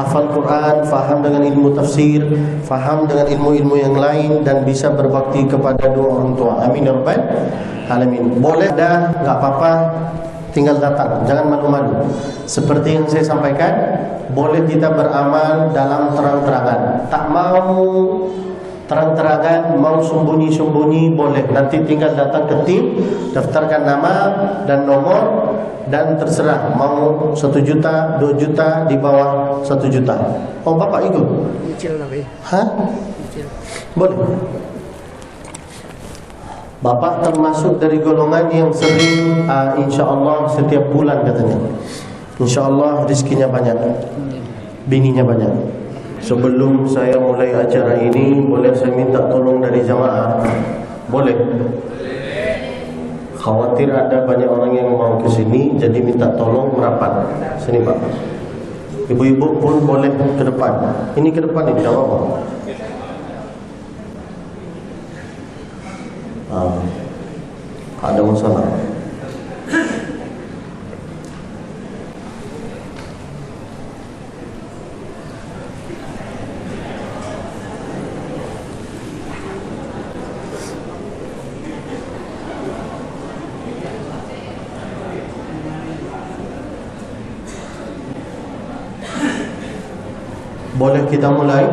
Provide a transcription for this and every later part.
hafal Quran, faham dengan ilmu tafsir, faham dengan ilmu-ilmu yang lain, dan bisa berbakti kepada dua orang tua. Amin ya rabbal alamin. Boleh dah, enggak apa-apa, tinggal datang, jangan malu-malu. Seperti yang saya sampaikan, boleh kita beramal dalam terang-terangan. Tak mau terang-terangan, mau sembunyi-sembunyi, boleh. Nanti tinggal datang ke tim, daftarkan nama dan nomor, dan terserah mau 1 juta, 2 juta, di bawah 1 juta. Oh, Bapak ikut? Cicil tapi. Hah? Cicil. Boleh. Bapak termasuk dari golongan yang sering insya-Allah setiap bulan katanya. Insya-Allah rezekinya banyak, bininya banyak. Sebelum saya mulai acara ini, boleh saya minta tolong dari jamaah? Boleh? Khawatir ada banyak orang yang mau ke sini, jadi minta tolong merapat. Sini Pak. Ibu-ibu pun boleh ke depan. Ini ke depan ini, tidak apa-apa. Ada masalah. Boleh kita mulai?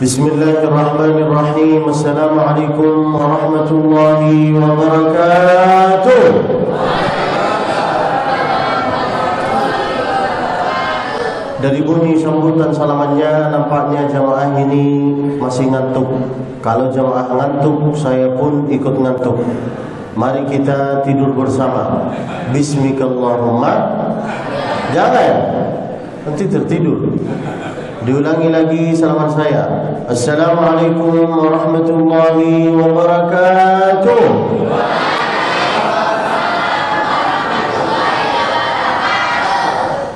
Bismillahirrahmanirrahim. Assalamualaikum warahmatullahi wabarakatuh. Dari bunyi sambutan salamannya, nampaknya jamaah ini masih ngantuk. Kalau jamaah ngantuk, saya pun ikut ngantuk. Mari kita tidur bersama. Bismikallahumma. Jangan, nanti tertidur. Diulangi lagi salaman saya. Assalamualaikum warahmatullahi wabarakatuh.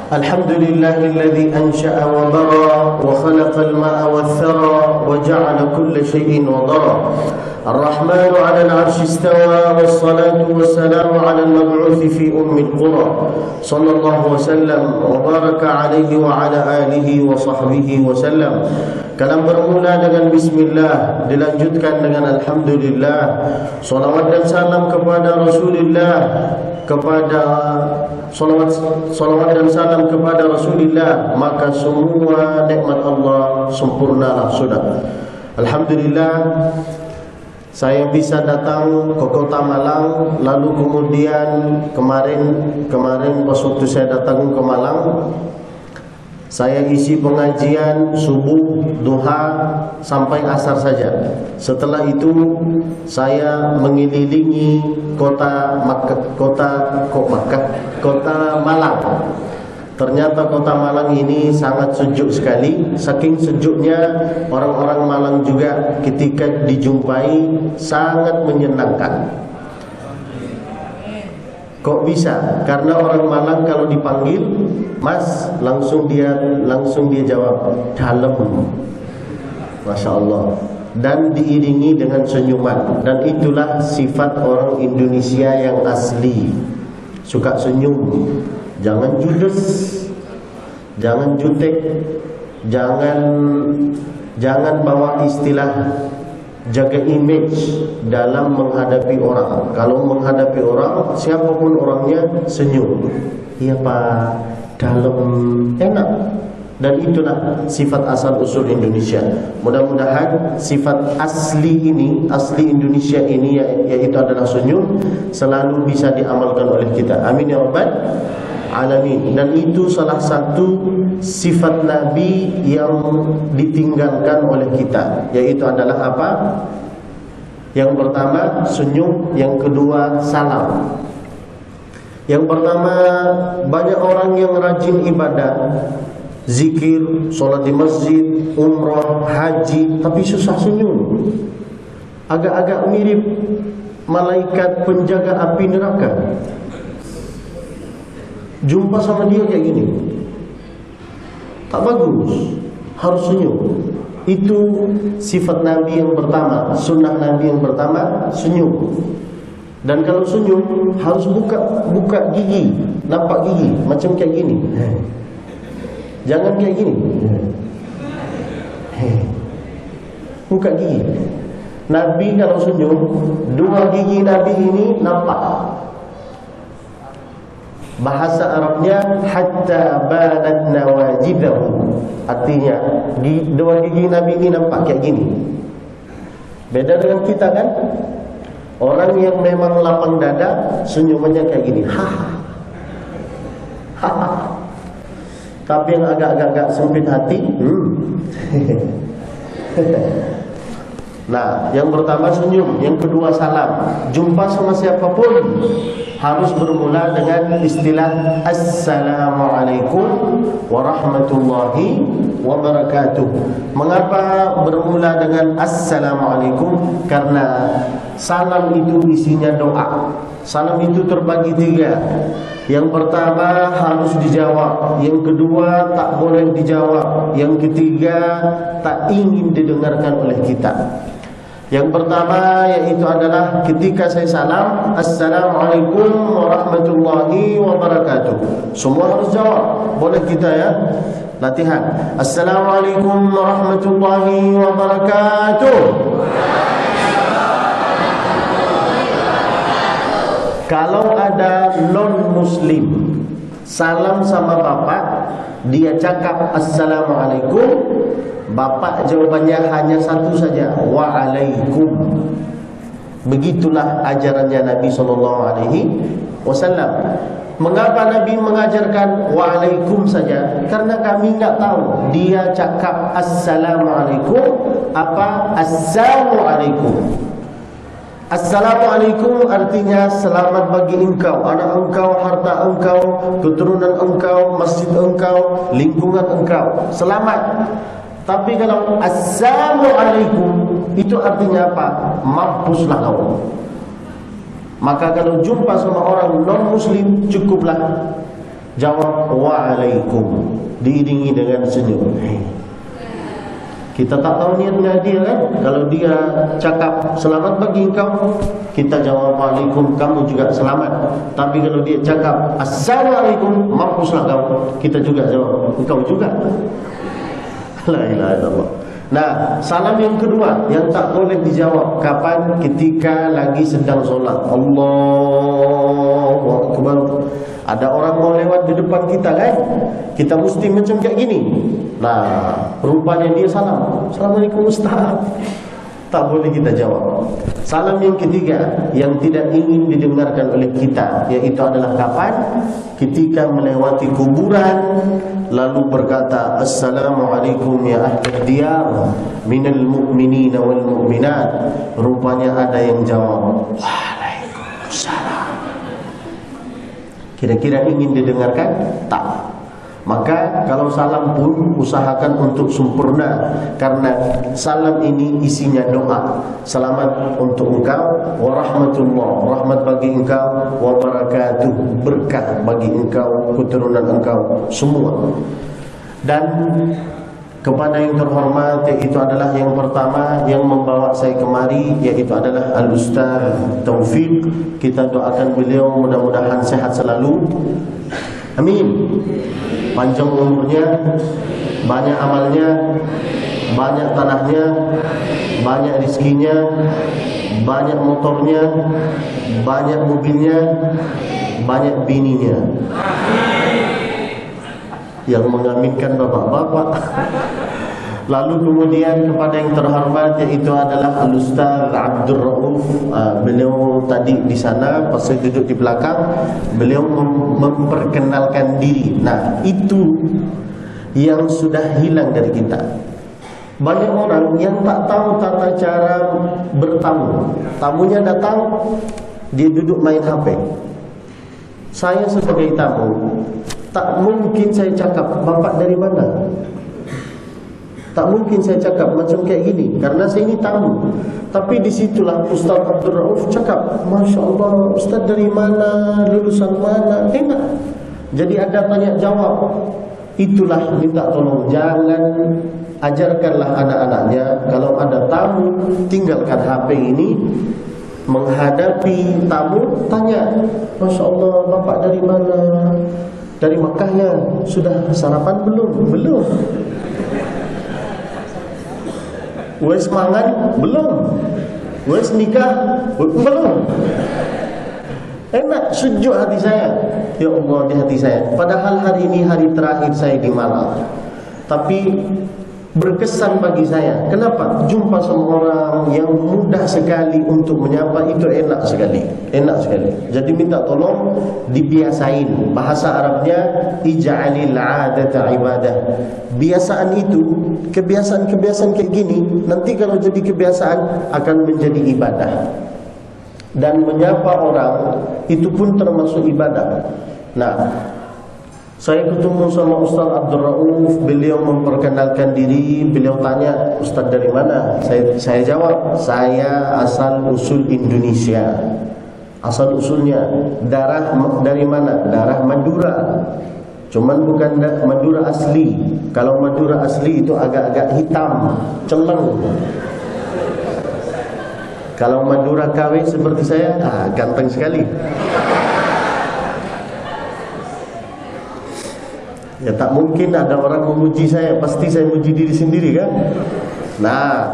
Alhamdulillahilladzi ansha'a wa bara wa khalaqal ma'a wath-thara wa ja'ala kulla shay'in wadara. Ar-Rahmanu 'ala al-'arsyi istawa was-salatu was-salamu 'ala al-mab'uuthi fi ummil qura. Sallallahu wa sallam wa baraka 'alaihi wa 'ala alihi wa sahbihi wa sallam. Kalam bermula dengan bismillah, dilanjutkan dengan alhamdulillah. Salawat dan salam kepada Rasulullah, kepada salawat dan salam kepada Rasulullah, maka semua nikmat Allah sempurnalah sudah. Alhamdulillah, saya bisa datang ke Kota Malang. Lalu kemudian kemarin pas waktu saya datang ke Malang, saya isi pengajian subuh, duha sampai asar saja. Setelah itu saya mengelilingi kota Malang. Ternyata kota Malang ini sangat sejuk sekali. Saking sejuknya, orang-orang Malang juga ketika dijumpai sangat menyenangkan. Kok bisa? Karena orang Malang kalau dipanggil Mas, langsung dia jawab dalam. Masya Allah. Dan diiringi dengan senyuman. Dan itulah sifat orang Indonesia yang asli. Suka senyum. Jangan judes, jangan jutek, jangan bawa istilah jaga image dalam menghadapi orang. Kalau menghadapi orang, siapapun orangnya, senyum. Iya Pak, dalam, enak. Dan itulah sifat asal usul Indonesia. Mudah-mudahan sifat asli ini, asli Indonesia ini, yaitu adalah senyum, selalu bisa diamalkan oleh kita. Amin ya rabbal alamin. Dan itu salah satu sifat Nabi yang ditinggalkan oleh kita, yaitu adalah apa? Yang pertama senyum, yang kedua salam. Yang pertama, banyak orang yang rajin ibadah, zikir, sholat di masjid, umrah, haji, tapi susah senyum. Agak-agak mirip malaikat penjaga api neraka. Jumpa sama dia kayak gini, tak bagus. Harus senyum. Itu sifat Nabi yang pertama, sunnah Nabi yang pertama, senyum. Dan kalau senyum harus buka gigi, nampak gigi macam kayak gini. Jangan kayak gini. Buka gigi. Nabi kalau senyum, dua gigi Nabi ini nampak. Bahasa Arabnya hatta banat nawajidahu. Artinya dua gigi Nabi ini nampak kayak gini. Beda dengan kita kan? Orang yang memang lapang dada, senyumannya kayak gini. Tapi yang agak-agak sempit hati, Nah, yang pertama senyum, yang kedua salam. Jumpa sama siapapun harus bermula dengan istilah Assalamualaikum warahmatullahi wabarakatuh. Mengapa bermula dengan Assalamualaikum? Karena salam itu isinya doa. Salam itu terbagi tiga. Yang pertama harus dijawab, yang kedua tak boleh dijawab, yang ketiga tak ingin didengarkan oleh kita. Yang pertama yaitu adalah ketika saya salam, Assalamualaikum warahmatullahi wabarakatuh. Semua harus jawab. Boleh kita ya? Latihan. Assalamualaikum warahmatullahi wabarakatuh. Kalau ada non-muslim salam sama bapak, dia cakap Assalamualaikum, bapak jawabannya hanya satu saja, Waalaikum. Begitulah ajarannya Nabi SAW. Mengapa Nabi mengajarkan Waalaikum saja? Karena kami enggak tahu dia cakap Assalamualaikum apa Assalamualaikum. Assalamualaikum artinya selamat bagi engkau, anak engkau, harta engkau, keturunan engkau, masjid engkau, lingkungan engkau, selamat. Tapi kalau Assalamualaikum itu artinya apa? Mampuslah kau. Maka kalau jumpa sama orang non-muslim, cukuplah jawab Waalaikum, diiringi dengan senyum. Kita tak tahu niatnya dia kan. Kalau dia cakap selamat bagi engkau, kita jawab Waalaikum, kamu juga selamat. Tapi kalau dia cakap Assalamualaikum, mampuslah kau, kita juga jawab engkau juga. La ilaha illallah. Nah, salam yang kedua yang tak boleh dijawab kapan? Ketika lagi sedang solat. Allahu Akbar. Ada orang mau lewat di depan kita kan? Kita mesti macam kayak gini. Nah, rupanya dia salam. Assalamualaikum Ustaz. Tak boleh kita jawab. Salam yang ketiga yang tidak ingin didengarkan oleh kita, yaitu adalah kapan? Ketika melewati kuburan lalu berkata Assalamualaikum ya ahlal diyar minal mu'minina wal mu'minat. Rupanya ada yang jawab Waalaikumsalam. Kira-kira ingin didengarkan? Tak. Maka kalau salam pun usahakan untuk sempurna, karena salam ini isinya doa. Selamat untuk engkau, warahmatullah, rahmat bagi engkau, wabarakatuh, berkah bagi engkau, keturunan engkau, semua. Dan kepada yang terhormat, yaitu adalah yang pertama yang membawa saya kemari, yaitu adalah Al-Ustaz Taufik. Kita doakan beliau mudah-mudahan sehat selalu. Amin. Panjang umurnya, banyak amalnya, banyak tanahnya, banyak rezekinya, banyak motornya, banyak mobilnya, banyak bininya. Yang mengaminkan bapak-bapak. Lalu kemudian kepada yang terhormat, yaitu adalah Al-Ustaz Abdul Rauf. Beliau tadi di sana, pas saya duduk di belakang, beliau memperkenalkan diri. Nah, itu yang sudah hilang dari kita. Banyak orang yang tak tahu tata cara bertamu. Tamunya datang, dia duduk main HP. Saya sebagai tamu, tak mungkin saya cakap, bapak dari mana? Tak mungkin saya cakap macam kayak gini, karena saya ini tamu. Tapi disitulah Ustaz Abdul Rauf cakap, Masya Allah, Ustaz dari mana, lulusan mana, enak. Jadi ada tanya jawab. Itulah minta tolong, jangan ajarkanlah anak-anaknya kalau ada tamu, tinggalkan HP ini, menghadapi tamu, tanya, Masya Allah, Bapak dari mana? Dari Makkah ya? Sudah sarapan belum? Belum. Wes mangan? Belum. Wes nikah? Belum. Enak, sejuk hati saya. Ya Allah, di hati saya. Padahal hari ini hari terakhir saya di Malang, tapi berkesan bagi saya. Kenapa? Jumpa sama orang yang mudah sekali untuk menyapa, itu enak sekali. Enak sekali. Jadi minta tolong dibiasain. Bahasa Arabnya ij'alil 'adata ibadah. Biasaan itu, kebiasaan-kebiasaan kayak gini, nanti kalau jadi kebiasaan akan menjadi ibadah. Dan menyapa orang itu pun termasuk ibadah. Nah, saya ketemu sama Ustaz Abdul Rauf, beliau memperkenalkan diri, beliau tanya, Ustaz dari mana? Saya jawab, saya asal usul Indonesia. Asal usulnya darah dari mana? Darah Madura. Cuman bukan Madura asli. Kalau Madura asli itu agak-agak hitam, celeng. Kalau Madura KW seperti saya, ganteng sekali. Ya tak mungkin ada orang memuji saya, pasti saya muji diri sendiri kan. Nah,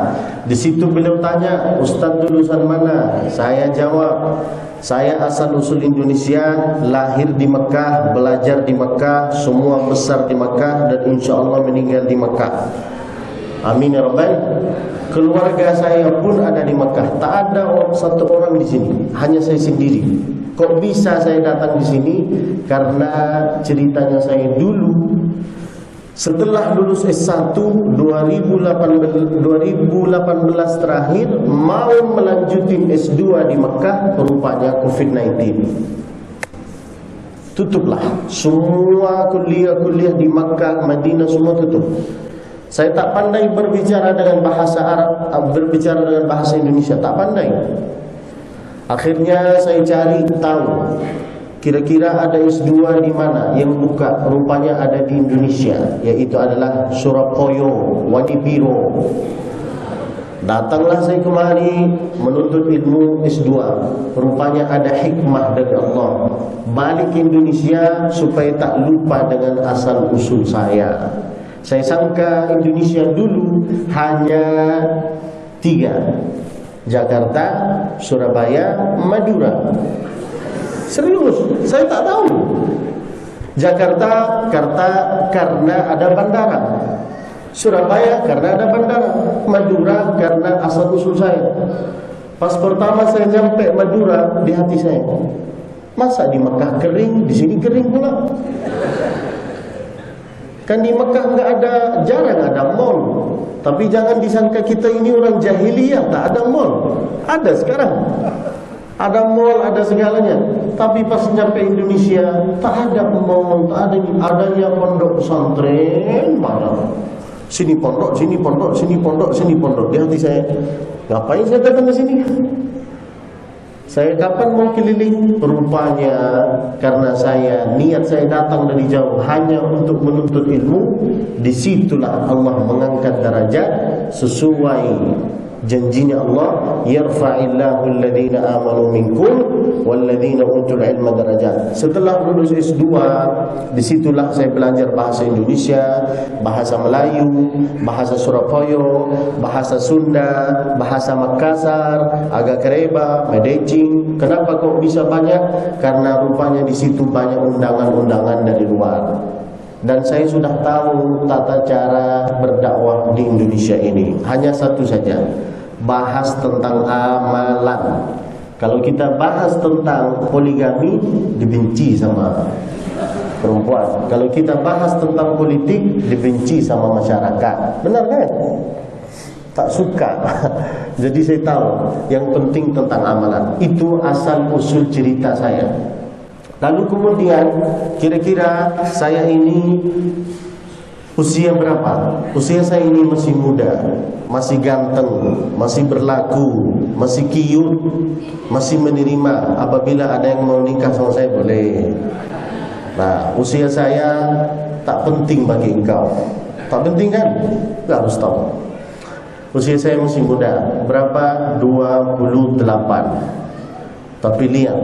di situ beliau tanya, Ustaz lulusan mana? Saya jawab, saya asal usul Indonesia, lahir di Mekah, belajar di Mekah, semua besar di Mekah, dan insya Allah meninggal di Mekah. Amin ya Rabbal. Keluarga saya pun ada di Mekah. Tak ada satu orang di sini, hanya saya sendiri. Kok bisa saya datang di sini? Karena ceritanya saya dulu setelah lulus S1 2018 terakhir mau melanjutin S2 di Mekah, rupanya COVID-19. Tutuplah semua kuliah-kuliah di Mekah, Madinah semua tutup. Saya tak pandai berbicara dengan bahasa Arab, berbicara dengan bahasa Indonesia, tak pandai. Akhirnya saya cari tahu, kira-kira ada S2 di mana yang buka. Rupanya ada di Indonesia, yaitu adalah Surabaya, Wadipiro. Datanglah saya kemari menuntut ilmu S2. Rupanya ada hikmah dari Allah. Balik ke Indonesia supaya tak lupa dengan asal usul saya. Saya sangka Indonesia dulu hanya 3, Jakarta, Surabaya, Madura. Serius, saya tak tahu. Jakarta karena ada bandara, Surabaya karena ada bandara, Madura karena asal usul saya. Pas pertama saya nyampe Madura, di hati saya, masa di Mekah kering, di sini kering pula. Kan di Mekah jarang ada mall. Tapi jangan disangka kita ini orang jahiliyah, tak ada mall. Ada sekarang. Ada mall, ada segalanya. Tapi pas nyampe Indonesia, tak ada mall, tak ada. Adanya pondok pesantren, malah. Sini pondok, sini pondok, sini pondok, sini pondok. Di hati saya, ngapain saya datang ke sini? Saya kapan mau keliling? Rupanya karena niat saya datang dari jauh hanya untuk menuntut ilmu. Disitulah Allah mengangkat derajat sesuai janjinya Allah, yarfa'illahu alladhina amanu minkum walladhina utul ilma darajat. Setelah lulus S2, disitulah saya belajar bahasa Indonesia, bahasa Melayu, bahasa Surabaya, bahasa Sunda, bahasa Makassar, agak Kereba, Medecing. Kenapa kok bisa banyak? Karena rupanya di situ banyak undangan-undangan dari luar. Dan saya sudah tahu tata cara berdakwah di Indonesia ini. Hanya satu saja, bahas tentang amalan. Kalau kita bahas tentang poligami, dibenci sama perempuan. Kalau kita bahas tentang politik, dibenci sama masyarakat. Benar kan? Tak suka. Jadi saya tahu yang penting tentang amalan. Itu asal usul cerita saya. Lalu kemudian, kira-kira saya ini usia berapa? Usia saya ini masih muda, masih ganteng, masih berlaku, masih cute, masih menerima. Apabila ada yang mau nikah sama saya, boleh. Nah, usia saya tak penting bagi engkau. Tak penting kan? Tak harus tahu. Usia saya masih muda. Berapa? 28. Tapi lihat,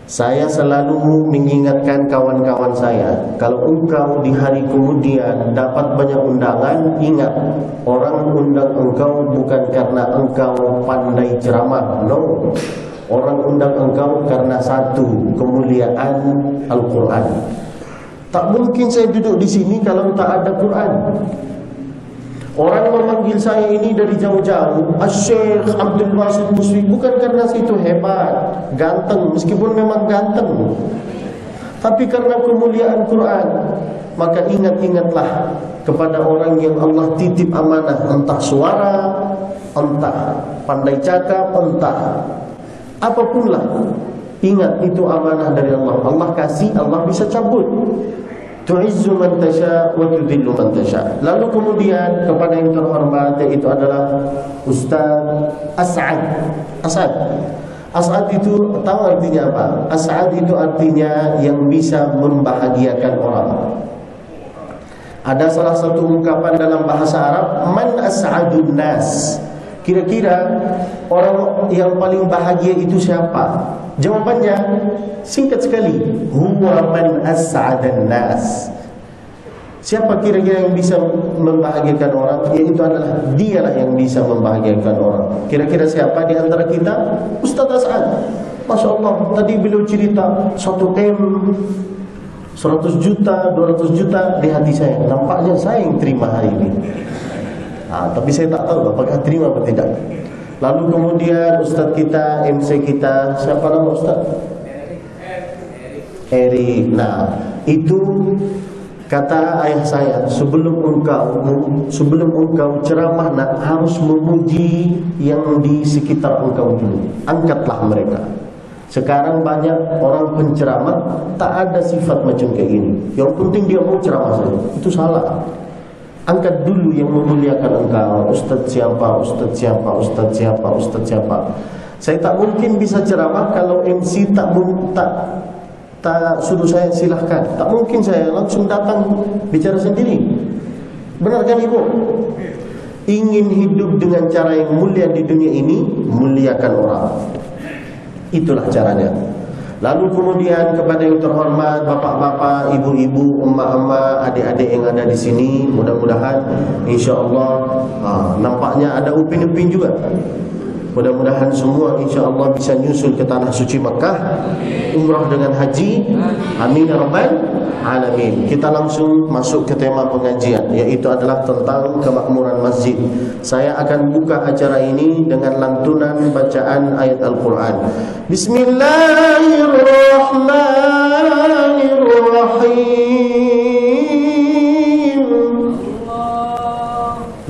saya selalu mengingatkan kawan-kawan saya, kalau engkau di hari kemudian dapat banyak undangan, ingat, orang undang engkau bukan karena engkau pandai ceramah. No. Orang undang engkau karena satu, kemuliaan Al-Quran. Tak mungkin saya duduk di sini kalau tak ada Quran. Orang memanggil saya ini dari jauh-jauh, Syekh Abdul Basit Busri, bukan karena situ hebat, ganteng, meskipun memang ganteng, tapi karena kemuliaan Quran. Maka ingat-ingatlah kepada orang yang Allah titip amanah, entah suara, entah pandai cakap, entah apapunlah. Ingat, itu amanah dari Allah. Allah kasih, Allah bisa cabut. Tu'izzu man tasha wa tudhillu man tasha. Lalu kemudian kepada yang terhormat, yaitu adalah Ustaz As'ad. As'ad itu tahu artinya apa? As'ad itu artinya yang bisa membahagiakan orang. Ada salah satu ungkapan dalam bahasa Arab, man as'adun nas. Kira-kira orang yang paling bahagia itu siapa? Jawabannya singkat sekali, huwa man as'adan nas. Siapa kira-kira yang bisa membahagiakan orang? Yaitu adalah dialah yang bisa membahagiakan orang. Kira-kira siapa di antara kita? Ustaz As'ad. Masya Allah, tadi beliau cerita 1M, 100 juta, 200 juta di hati saya. Nampaknya saya yang terima hari ini. Tapi saya tak tahu apakah terima atau tidak. Lalu kemudian Ustaz kita, MC kita, siapa nama Ustaz? Erik. Nah, itu kata ayah saya, sebelum engkau ceramah, nak harus memuji yang di sekitar engkau dulu. Angkatlah mereka. Sekarang banyak orang penceramah tak ada sifat macam kayak gini. Yang penting dia mau ceramah saja. Itu salah. Angkat dulu yang memuliakan engkau. Ustaz siapa, Ustaz siapa, Ustaz siapa, Ustaz siapa. Saya tak mungkin bisa ceramah kalau MC tak suruh saya silahkan. Tak mungkin saya langsung datang bicara sendiri. Benar kan Ibu? Ingin hidup dengan cara yang mulia di dunia ini, muliakan orang. Itulah caranya. Lalu kemudian kepada yang terhormat bapak-bapak, ibu-ibu, emak-emak, adik-adik yang ada di sini, mudah-mudahan insya-Allah nampaknya ada upin-upin juga. Mudah-mudahan semua insya-Allah bisa nyusul ke tanah suci Makkah, umrah dengan haji. Amin ya rabbal alamin. Kita langsung masuk ke tema pengajian, yaitu adalah tentang kemakmuran masjid. Saya akan buka acara ini dengan lantunan bacaan ayat Al-Quran. Bismillahirrahmanirrahim.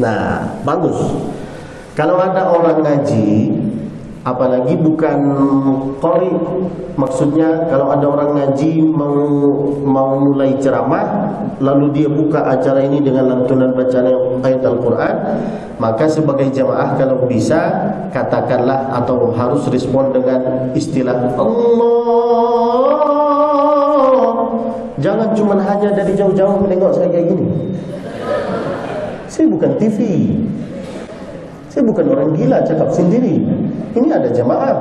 Nah, bagus. Kalau ada orang ngaji, apalagi bukan qari, maksudnya kalau ada orang ngaji mau mulai ceramah, lalu dia buka acara ini dengan lantunan bacaan ayat Al-Quran, maka sebagai jamaah kalau bisa katakanlah atau harus respon dengan istilah Allah. Jangan cuma hanya dari jauh-jauh menengok saya kayak gini. Saya bukan TV, saya bukan orang gila cakap sendiri. Ini ada jamaah.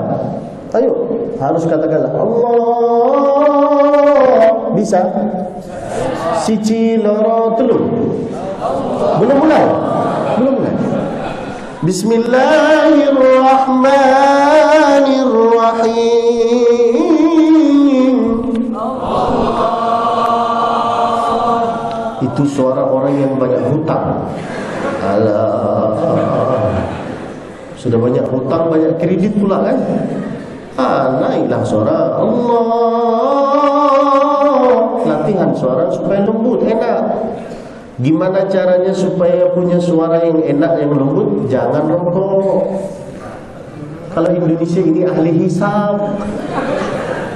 Ayo, harus katakanlah Allah. Bisa? Siji loro telu. Belum mulai. Bismillahirrahmanirrahim. Itu suara orang yang banyak hutang. Alah, sudah banyak hutang, banyak kredit pula kan? Naiklah suara Allah. Latihan suara supaya lembut, enak. Gimana caranya supaya punya suara yang enak, yang lembut? Jangan rokok. Kalau Indonesia ini ahli hisab.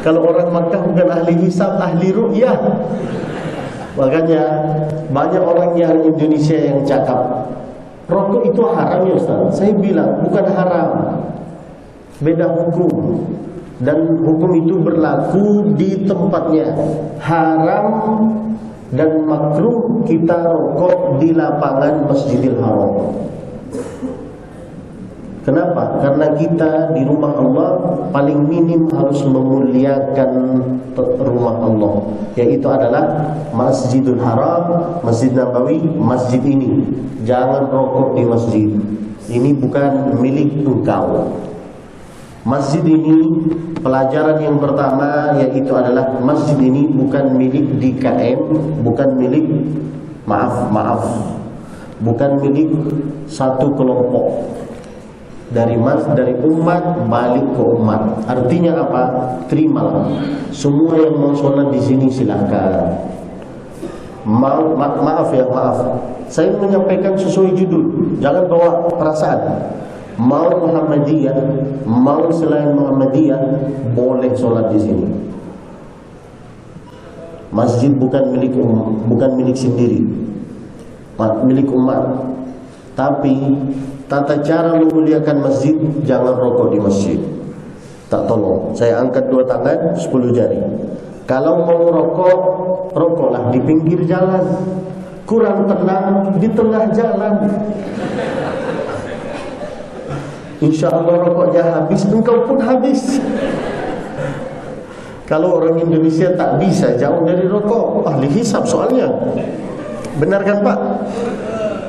Kalau orang Makkah bukan ahli hisab, ahli ru'yah. Makanya banyak orang yang Indonesia yang cakap rokok itu haram ya Ustaz. Saya bilang bukan haram, beda hukum. Dan hukum itu berlaku di tempatnya. Haram dan makruh kita rokok di lapangan Masjidil Haram. Kenapa? Karena kita di rumah Allah paling minim harus memuliakan rumah Allah, yaitu adalah Masjidil Haram, Masjid Nabawi, masjid ini. Jangan rokok di masjid. Ini bukan milik engkau. Masjid ini, pelajaran yang pertama yaitu adalah masjid ini bukan milik DKM, bukan milik bukan milik satu kelompok dari umat balik ke umat. Artinya apa? Terimalah. Semua yang mau sholat di sini silakan. Maaf. Saya menyampaikan sesuai judul, jangan bawa perasaan. Mau Muhammadiyah, mau selain Muhammadiyah, boleh sholat di sini. Masjid bukan milik sendiri, milik umat. Tapi tata cara memuliakan masjid, jangan rokok di masjid. Tak tolong, saya angkat 2 tangan, 10 jari. Kalau mau rokok, rokoklah di pinggir jalan. Kurang tenang di tengah jalan. Insya Allah rokoknya habis, engkau pun habis. Kalau orang Indonesia tak bisa jauh dari rokok, ahli hisab soalnya. Benar kan Pak?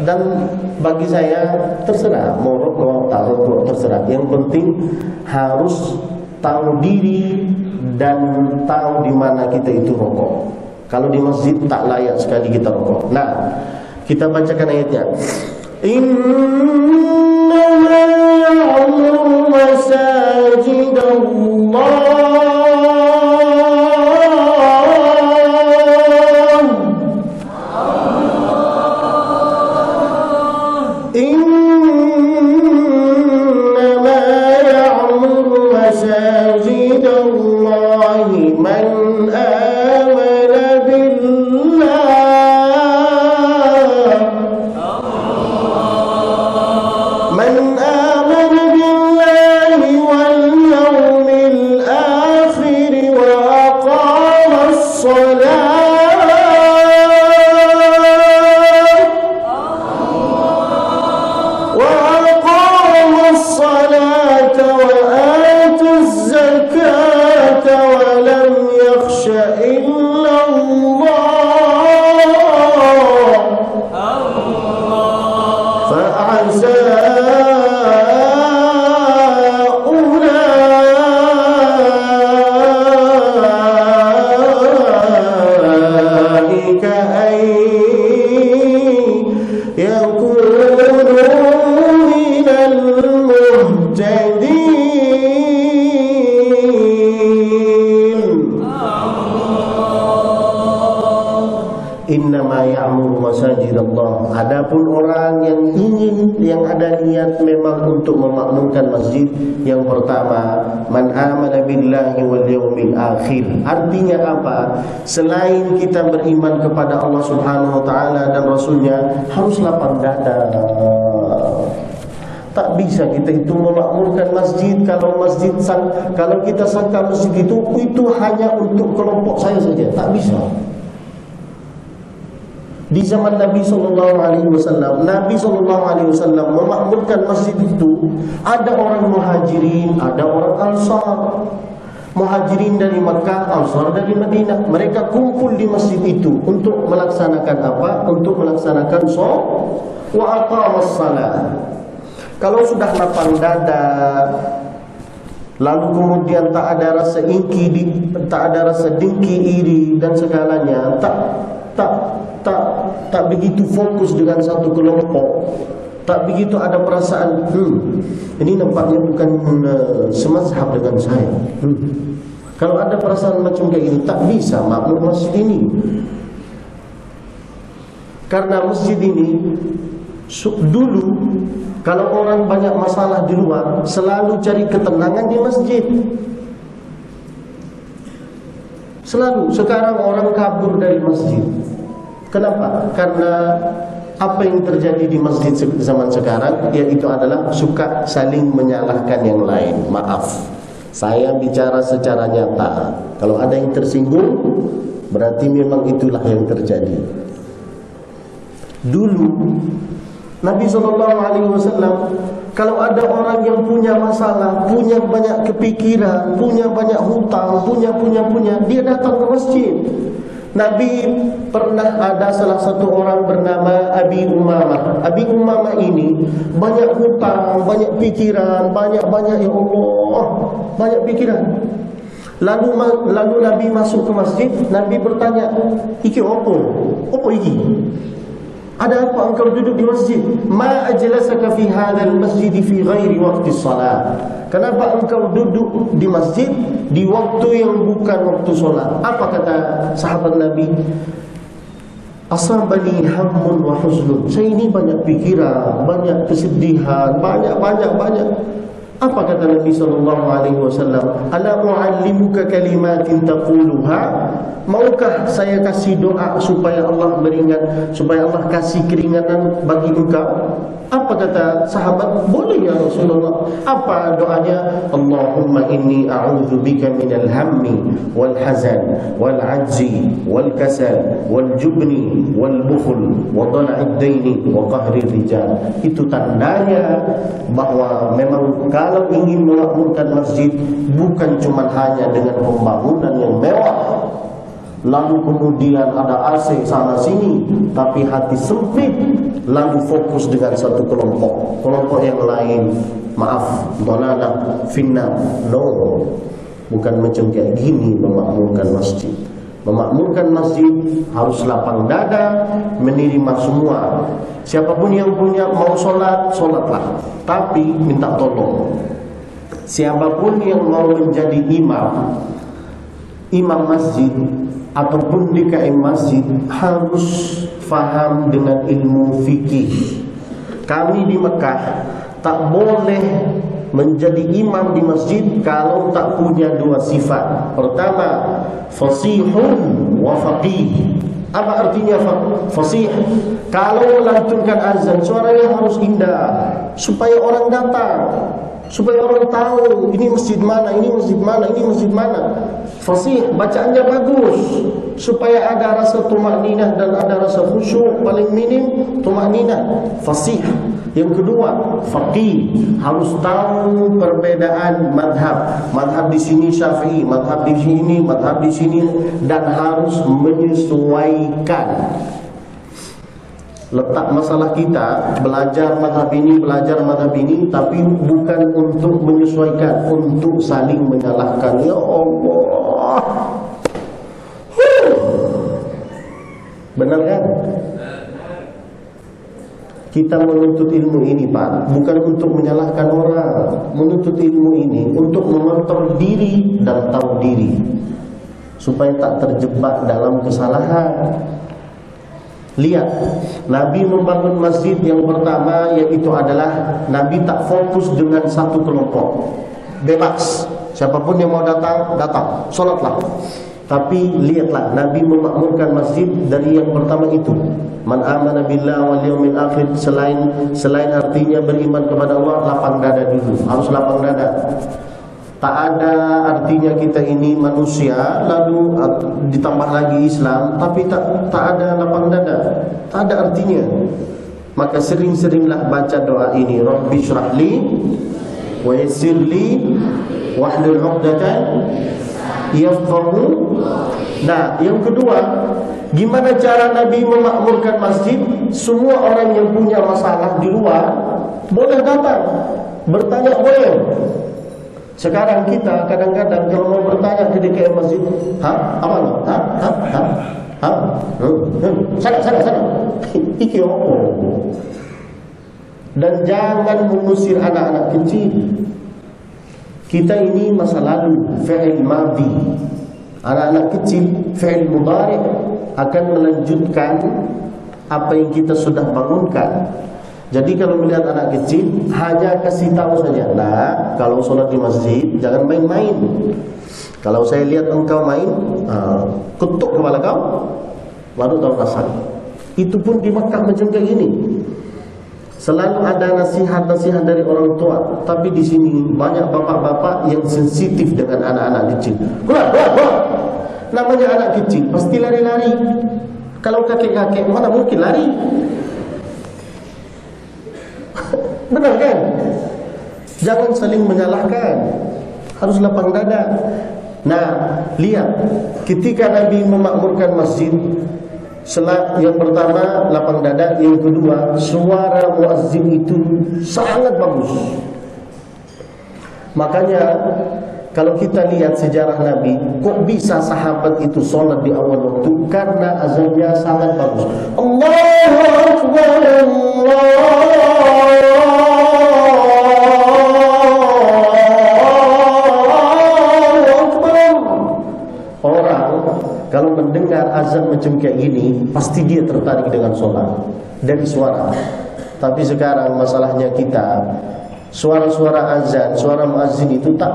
Dan bagi saya terserah mau rokok, tak rokok, terserah. Yang penting harus tahu diri dan tahu di mana kita itu rokok. Kalau di masjid tak layak sekali kita rokok. Nah, kita bacakan ayatnya. Innama ya'muru masajidallah masajidallah. Adapun orang yang ada niat memang untuk memakmurkan masjid, yang pertama, man amana billahi wal yawmil akhir. Artinya apa? Selain kita beriman kepada Allah Subhanahu wa taala dan Rasulnya, harus lapang dada. Tak bisa kita itu memakmurkan masjid kalau kita sangka masjid itu hanya untuk kelompok saya saja. Tak bisa. Di zaman Nabi SAW, Nabi SAW memakmurkan masjid itu. Ada orang muhajirin, ada orang ansar. Muhajirin dari Makkah, ansar dari Madinah. Mereka kumpul di masjid itu untuk melaksanakan apa? Untuk melaksanakan sholat wa aqamas salat. Kalau sudah lapang dada, lalu kemudian tak ada rasa dengki, iri dan segalanya, tak begitu fokus dengan satu kelompok, tak begitu ada perasaan ini nampaknya bukan semazhab dengan saya. Kalau ada perasaan macam kayak gini, tak bisa makmur masjid ini. Karena masjid ini dulu kalau orang banyak masalah di luar, selalu cari ketenangan di masjid. Selalu. Sekarang orang kabur dari masjid. Kenapa? Karena apa yang terjadi di masjid zaman sekarang, yaitu adalah suka saling menyalahkan yang lain. Maaf, saya bicara secara nyata. Kalau ada yang tersinggung, Berarti memang itulah yang terjadi. Dulu Nabi SAW, kalau ada orang yang punya masalah, punya banyak kepikiran, punya banyak hutang, punya, dia datang ke masjid. Nabi pernah ada salah satu orang bernama Abi Umamah. Abi Umamah ini banyak hutang, banyak pikiran, banyak ya Allah, banyak pikiran. Lalu Nabi masuk ke masjid. Nabi bertanya, "Iki opo? Opo iki? Ada apa engkau duduk di masjid? Ma ajlasaka fi hadzal masjid fi ghairi waqti shalah?" Kenapa engkau duduk di masjid di waktu yang bukan waktu solat? Apa kata sahabat Nabi? Asabani hammun wa huznun. Saya ini banyak pikiran, banyak kesedihan, banyak. Apa kata Nabi SAW? Ala mu'allimuka kalimatin taquluha. Maukah saya kasih doa supaya Allah meringan, supaya Allah kasih keringanan bagi engkau? Apa kata sahabat? Boleh ya Rasulullah. Apa doanya? Allahumma inni a'udzubika minal hammi wal hazan wal ajzi wal kasal wal jubni wal bukhl wa dhala'id daini wa qahri rijal. Itu tandanya bahwa memang kalau ingin memakmurkan masjid, bukan cuma hanya dengan pembangunan yang mewah, lalu kemudian ada AC sana sini, tapi hati sempit, lalu fokus dengan satu kelompok yang lain, maaf, dhalalah finnar. No, bukan macam kayak gini memakmurkan masjid. Memakmurkan masjid harus lapang dada, menerima semua. Siapapun yang punya mau solat, solatlah, tapi minta tolong. Siapapun yang mau menjadi imam masjid ataupun DKM masjid harus faham dengan ilmu fikih. Kami di Mekah tak boleh menjadi imam di masjid kalau tak punya dua sifat. Pertama, fasihun wa faqih. Apa artinya fasih? Kalau melantunkan azan, suaranya harus indah supaya orang datang, supaya orang tahu ini masjid mana, ini masjid mana, ini masjid mana. Fasih, bacaannya bagus supaya ada rasa tumakninah dan ada rasa khusyuk, paling minim tumakninah. Fasih. Yang kedua, faqih, harus tahu perbedaan madhab. Madhab di sini Syafi'i, madhab di sini, madhab di sini, dan harus menyesuaikan. Letak masalah kita belajar madhab ini, tapi bukan untuk menyesuaikan, untuk saling menyalahkan. Ya Allah, benar kan? Kita menuntut ilmu ini, Pak, bukan untuk menyalahkan orang. Menuntut ilmu ini untuk mengontrol diri dan tahu diri, supaya tak terjebak dalam kesalahan. Lihat, Nabi membangun masjid yang pertama, yaitu adalah Nabi tak fokus dengan satu kelompok. Bebas, siapapun yang mau datang, solatlah. Tapi lihatlah, Nabi memakmurkan masjid dari yang pertama itu. Man amana billah wal yawmil akhir. Selain artinya beriman kepada Allah, lapang dada dulu. Harus lapang dada. Tak ada artinya kita ini manusia lalu ditambah lagi Islam, tapi tak ada lapang dada. Tak ada artinya. Maka sering-seringlah baca doa ini. Rabbi syrahli wa yassirli wahlul 'uqdatan yafqahu. Nah, yang kedua, gimana cara Nabi memakmurkan masjid? Semua orang yang punya masalah di luar boleh datang, bertanya boleh. Sekarang kita kadang-kadang kalau mau bertanya ke DKM masjid, sana. Iki opo. Dan jangan mengusir anak-anak kecil. Kita ini masa lalu, fi'il madhi. Anak-anak kecil, fi'il mudhari' akan melanjutkan apa yang kita sudah bangunkan. Jadi kalau melihat anak kecil, hanya kasih tahu saja, nah, kalau sholat di masjid jangan main-main. Kalau saya lihat engkau main, ketuk kepala kau, baru tahu rasa. Itu pun di Makkah macam kayak gini. Selalu ada nasihat-nasihat dari orang tua. Tapi di sini banyak bapak-bapak yang sensitif dengan anak-anak kecil. Keluar. Namanya anak kecil pasti lari-lari. Kalau kakek-kakek mana mungkin lari? Benar kan? Jangan saling menyalahkan. Harus lapang dada. Nah, lihat ketika Nabi memakmurkan masjid, yang pertama lapang dada, yang kedua suara muazzin itu sangat bagus. Makanya kalau kita lihat sejarah Nabi, kok bisa sahabat itu sholat di awal waktu? Karena azannya sangat bagus. Allahu Akbar, Allahu Akbar. Orang kalau mendengar azan macam kayak gini, pasti dia tertarik dengan sholat dari suara. Tapi sekarang masalahnya kita, suara-suara azan, suara muazzin itu tak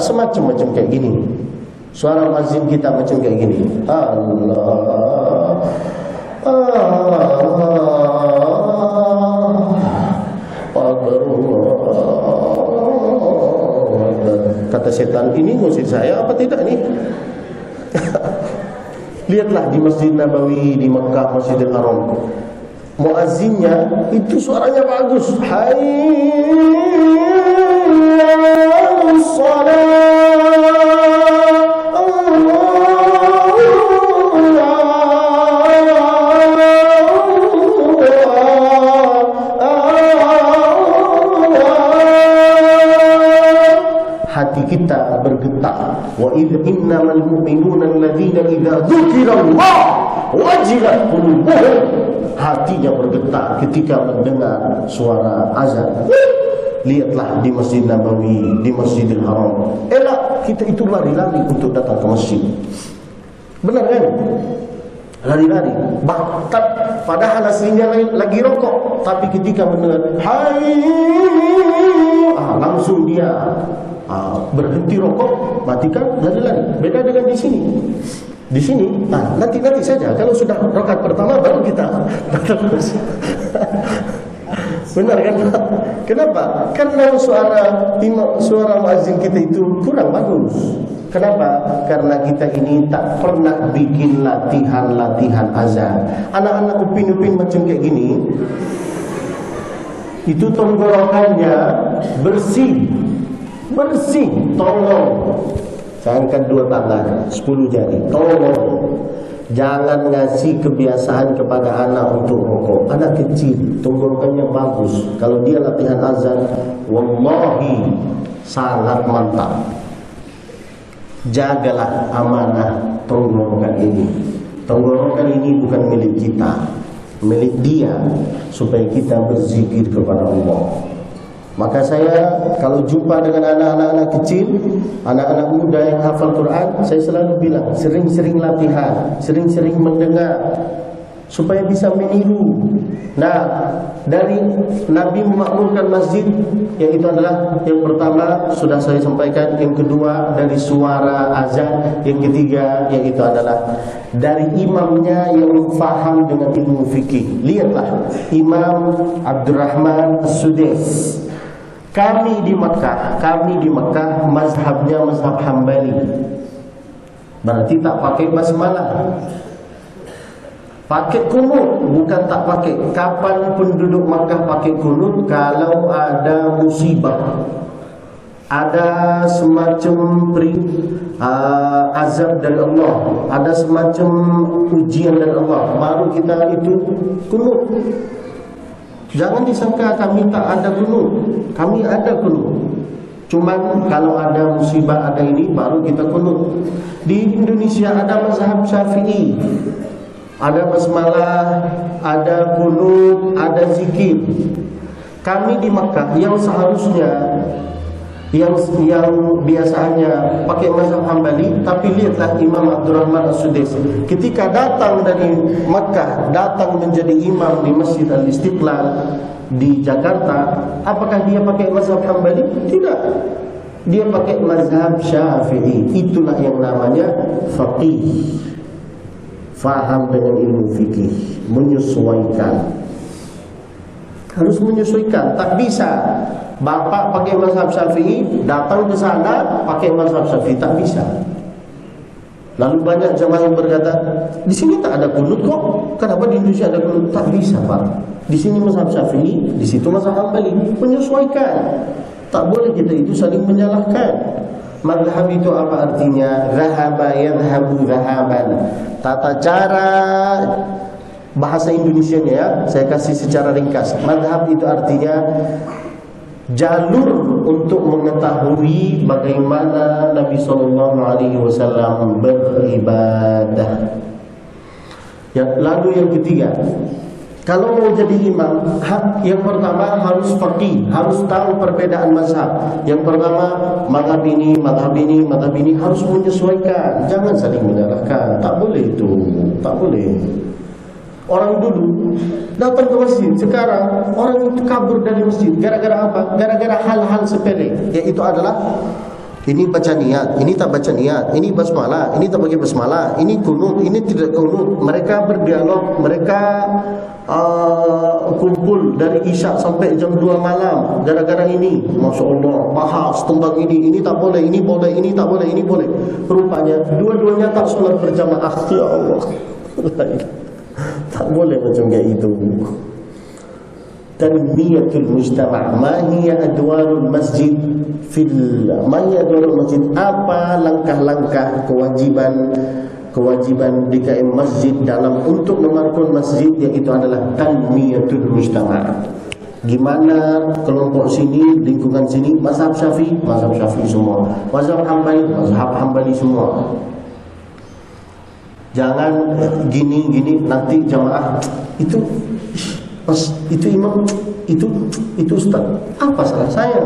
semacam-macam kayak gini. Suara muazzin kita macam kayak gini. Allah, kata setan, ini musuh saya apa tidak nih? Lihatlah di Masjid Nabawi di Mekah, Masjidil Haram, muazzinnya itu suaranya bagus. Hayya 'alas shalah, hati kita bergetar. Wa innamal mu'minuna alladzina idza dzukirallah wajilat qulubuhum. Hatinya bergetar ketika mendengar suara azan. Lihatlah di Masjid Nabawi, di Masjidil Haram. Elak kita itu lari-lari untuk datang ke masjid. Benar kan? Lari-lari. Bahkan padahal aslinya lagi rokok, tapi ketika mendengar langsung dia berhenti rokok, matikan, lari-lari. Beda dengan di sini. Di sini, nanti saja. Kalau sudah rakaat pertama baru kita datang. Benar kan? Kenapa? Karena suara muazzin kita itu kurang bagus. Kenapa? Karena kita ini tak pernah bikin latihan azan. Anak-anak upin-upin macam kayak gini, itu tenggorokannya bersih, tolong. Saya angkat 2 tangan, 10 jari. Tolong, jangan ngasih kebiasaan kepada anak untuk rokok. Anak kecil, tenggorokannya bagus. Kalau dia latihan azan, wallahi sangat mantap. Jagalah amanah tenggorokan ini. Tenggorokan ini bukan milik kita, milik dia, supaya kita berzikir kepada Allah. Maka saya kalau jumpa dengan anak-anak kecil, anak-anak muda yang hafal Quran, saya selalu bilang, sering-sering latihan, sering-sering mendengar, supaya bisa meniru. Nah, dari Nabi memakmurkan masjid, yaitu adalah yang pertama sudah saya sampaikan, yang kedua dari suara azan, yang ketiga yaitu adalah dari imamnya yang faham dengan ilmu fikih. Lihatlah Imam Abdurrahman As-Sudais. Kami di Mekah mazhabnya mazhab Hambali. Berarti tak pakai basmalah, pakai kunut, bukan tak pakai. Kapan penduduk Makkah pakai kunut? Kalau ada musibah, ada semacam azab dari Allah, ada semacam ujian dari Allah, baru kita itu kunut. Jangan disangka kami tak ada kunut. Kami ada kunut. Cuman kalau ada musibah, ada ini, baru kita kunut. Di Indonesia ada mazhab Syafi'i, ada basmalah, ada kunut, ada zikir. Kami di Makkah yang seharusnya yang biasanya pakai mazhab Hambali, tapi lihatlah Imam Abdurrahman As-Sudais ketika datang dari Makkah, datang menjadi imam di Masjid Al-Istiqlal di Jakarta, apakah dia pakai mazhab Hambali? Tidak. Dia pakai mazhab Syafi'i. Itulah yang namanya faqih. Faham dengan ilmu fikih, menyesuaikan. Harus menyesuaikan, tak bisa bapak pakai mazhab Syafi'i, datang ke sana pakai mazhab Syafi'i, tak bisa. Lalu banyak jamaah yang berkata, di sini tak ada kunut kok. Kenapa di Indonesia ada kunut? Tak bisa, Pak. Di sini mazhab Syafi'i, di situ mazhab Hambali. Menyesuaikan. Tak boleh kita itu saling menyalahkan. Madhab itu apa artinya? Dhahaba yadhhabu dhahaban. Tata cara bahasa Indonesianya ya, saya kasih secara ringkas. Madhab itu artinya jalur untuk mengetahui bagaimana Nabi SAW beribadah. Ya, lalu yang ketiga, kalau mau jadi imam, yang pertama harus faqih, harus tahu perbedaan mazhab. Yang pertama, mazhab ini, mazhab ini, mazhab ini harus menyesuaikan. Jangan saling menyalahkan. Tak boleh itu, tak boleh. Orang dulu datang ke masjid, sekarang orang itu kabur dari masjid. Gara-gara apa? Gara-gara hal-hal sepele. Yaitu adalah ini baca niat, ini tak baca niat, ini basmalah, ini tak bagi basmalah, ini kunut, ini tidak kunut. Mereka berdialog, mereka kumpul dari isya sampai jam 2 malam gara-gara ini. Masya Allah, bahas tentang ini tak boleh, ini boleh, ini tak boleh, ini boleh. Rupanya dua-duanya tak sholat berjamaah. Ya Allah, tak boleh macam kayak itu. Tanmiyatul mujtama', ma hiya adwarul masjid apa langkah-langkah kewajiban DKM masjid dalam untuk memarkun masjid, yaitu adalah tanmiyatul mujtama'. Gimana kelompok sini, lingkungan sini, mazhab Syafi'i semua, mazhab Hambali semua. Jangan gini nanti jamaah itu pas itu imam itu ustaz, apa salah saya?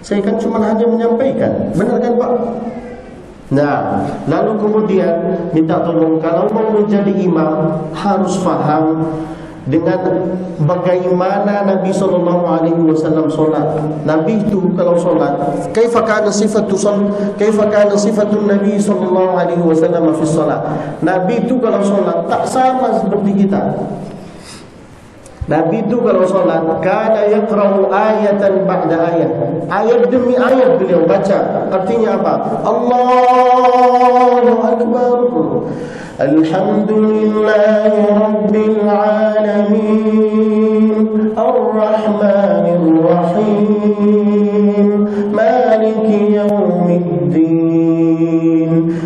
Saya kan cuma hanya menyampaikan, benar kan Pak? Nah, lalu kemudian minta tolong, kalau mau menjadi imam harus faham dengan bagaimana Nabi SAW solat. Nabi itu kalau solat, kaifa kana sifatun Nabi SAW fi solat. Nabi itu kalau solat tak sama seperti kita. Nabi itu kalau sholat kana yaqra'u ayatan ba'da ayat. Ayat demi ayat beliau baca. Artinya apa? Allahu Akbar. Alhamdulillahi Rabbil Alamin. Ar-Rahmanir Rahim. Maliki Yawmiddin.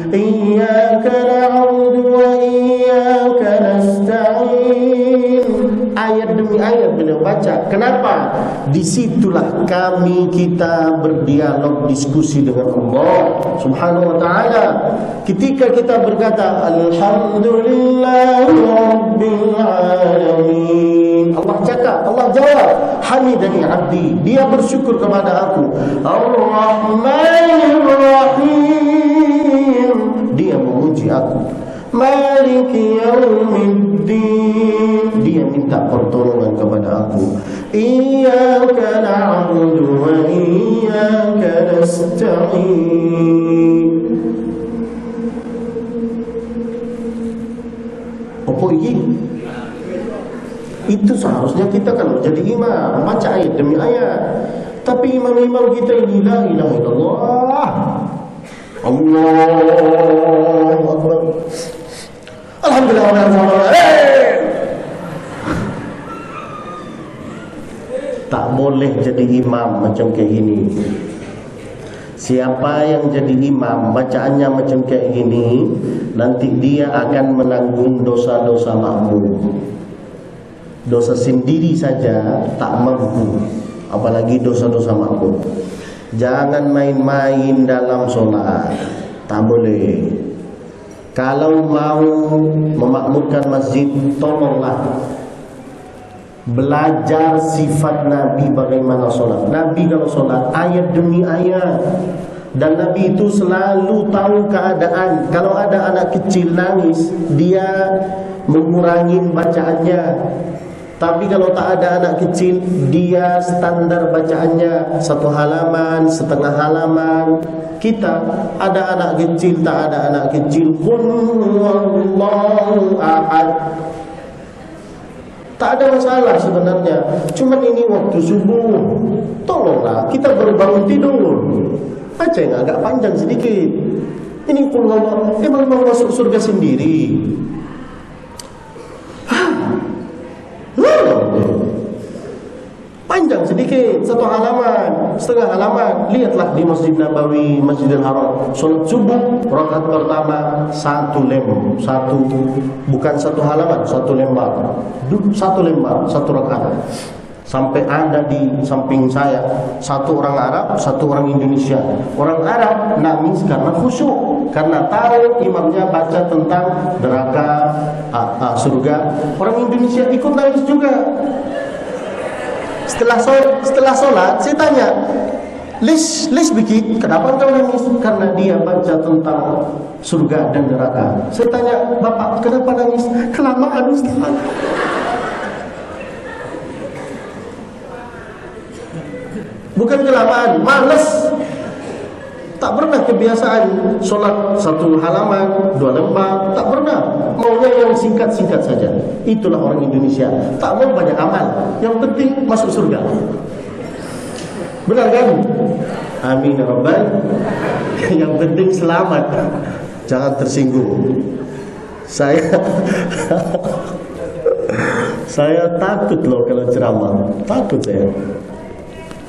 Iyyaka na'budu wa iyyaka nasta'in. Ayat demi ayat beliau baca. Kenapa? Disitulah kita berdialog, diskusi dengan Allah Subhanahu wa ta'ala. Ketika kita berkata Alhamdulillahi Rabbil Alamin, Allah cakap, Allah jawab, hamidani abdi, dia bersyukur kepada aku. Ar-Rahmanir Rahim, dia memuji aku. Maliki Yawmiddin, dia minta pertolongan kepada aku. Iyyaka na'budu wa iyyaka nasta'in. Apa ini? Itu seharusnya kita kalau jadi imam baca ayat demi ayat. Tapi imam-imam kita ini la ilaha illallah, Allahu Akbar, Alhamdulillah. Tak boleh jadi imam macam kayak gini. Siapa yang jadi imam bacaannya macam kayak gini, nanti dia akan menanggung dosa-dosa makmum. Dosa sendiri saja tak mampu, apalagi dosa-dosa makmum. Jangan main-main dalam sholat, tak boleh. Kalau mau memakmurkan masjid, tolonglah belajar sifat Nabi bagaimana sholat. Nabi kalau sholat ayat demi ayat, dan Nabi itu selalu tahu keadaan. Kalau ada anak kecil nangis, dia mengurangi bacaannya. Tapi kalau tak ada anak kecil, dia standar bacaannya 1 halaman, setengah halaman. Kita ada anak kecil, tak ada anak kecil, qul huwallahu ahad, tak ada masalah sebenarnya. Cuman ini waktu subuh, tolonglah kita baru bangun tidur, baca yang agak panjang sedikit. Ini qul huwallahu, memang mau masuk surga sendiri. Panjang sedikit, 1 halaman, setengah halaman. Lihatlah di Masjid Nabawi, Masjidil Haram, salat subuh rakaat pertama 1 bukan 1 halaman, 1 lembar. 1 lembar, 1 rakaat. Sampai ada di samping saya 1 orang Arab, 1 orang Indonesia. Orang Arab nangis karena khusyuk, karena tahu imamnya baca tentang neraka, surga. Orang Indonesia ikut nangis juga. Setelah sholat, saya tanya, Lis Biki, kenapa engkau nangis? Karena dia baca tentang surga dan neraka. Saya tanya, Bapak, kenapa nangis? Kelamaan, Ustaz. Bukan kelamaan, malas. Tak pernah kebiasaan sholat 1 halaman, 2 lembar, tak pernah. Maunya yang singkat-singkat saja. Itulah orang Indonesia. Tak mau banyak amal, yang penting masuk surga. Benar kan? Amin ya Rabbal. Yang penting selamat. Jangan tersinggung. Saya takut loh kalau ceramah. Takut saya.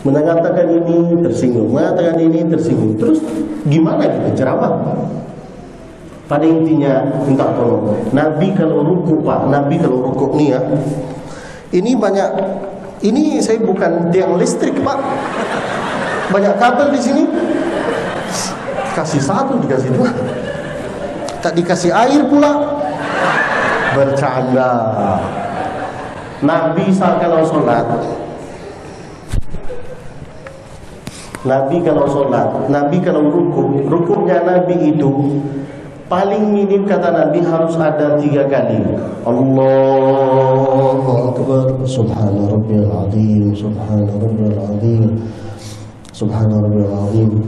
Mengatakan ini tersinggung, mengatakan ini tersinggung. Terus gimana kita ceramah? Pada intinya minta tolong. Nabi kalau ruku, Pak, Nabi kalau ruku nih ya. Ini banyak. Ini saya bukan tiang listrik, Pak. Banyak kabel di sini. Kasih 1, dikasih 2. Tak dikasih air pula. Bercanda. Nabi kalau sholat, Nabi kalau sholat, Nabi kalau rukuknya Nabi itu paling minim kata Nabi harus ada 3 kali. Allahu Akbar, Subhana Rabbiyal Azim, Subhana Rabbiyal Azim, Subhana Rabbiyal Azim,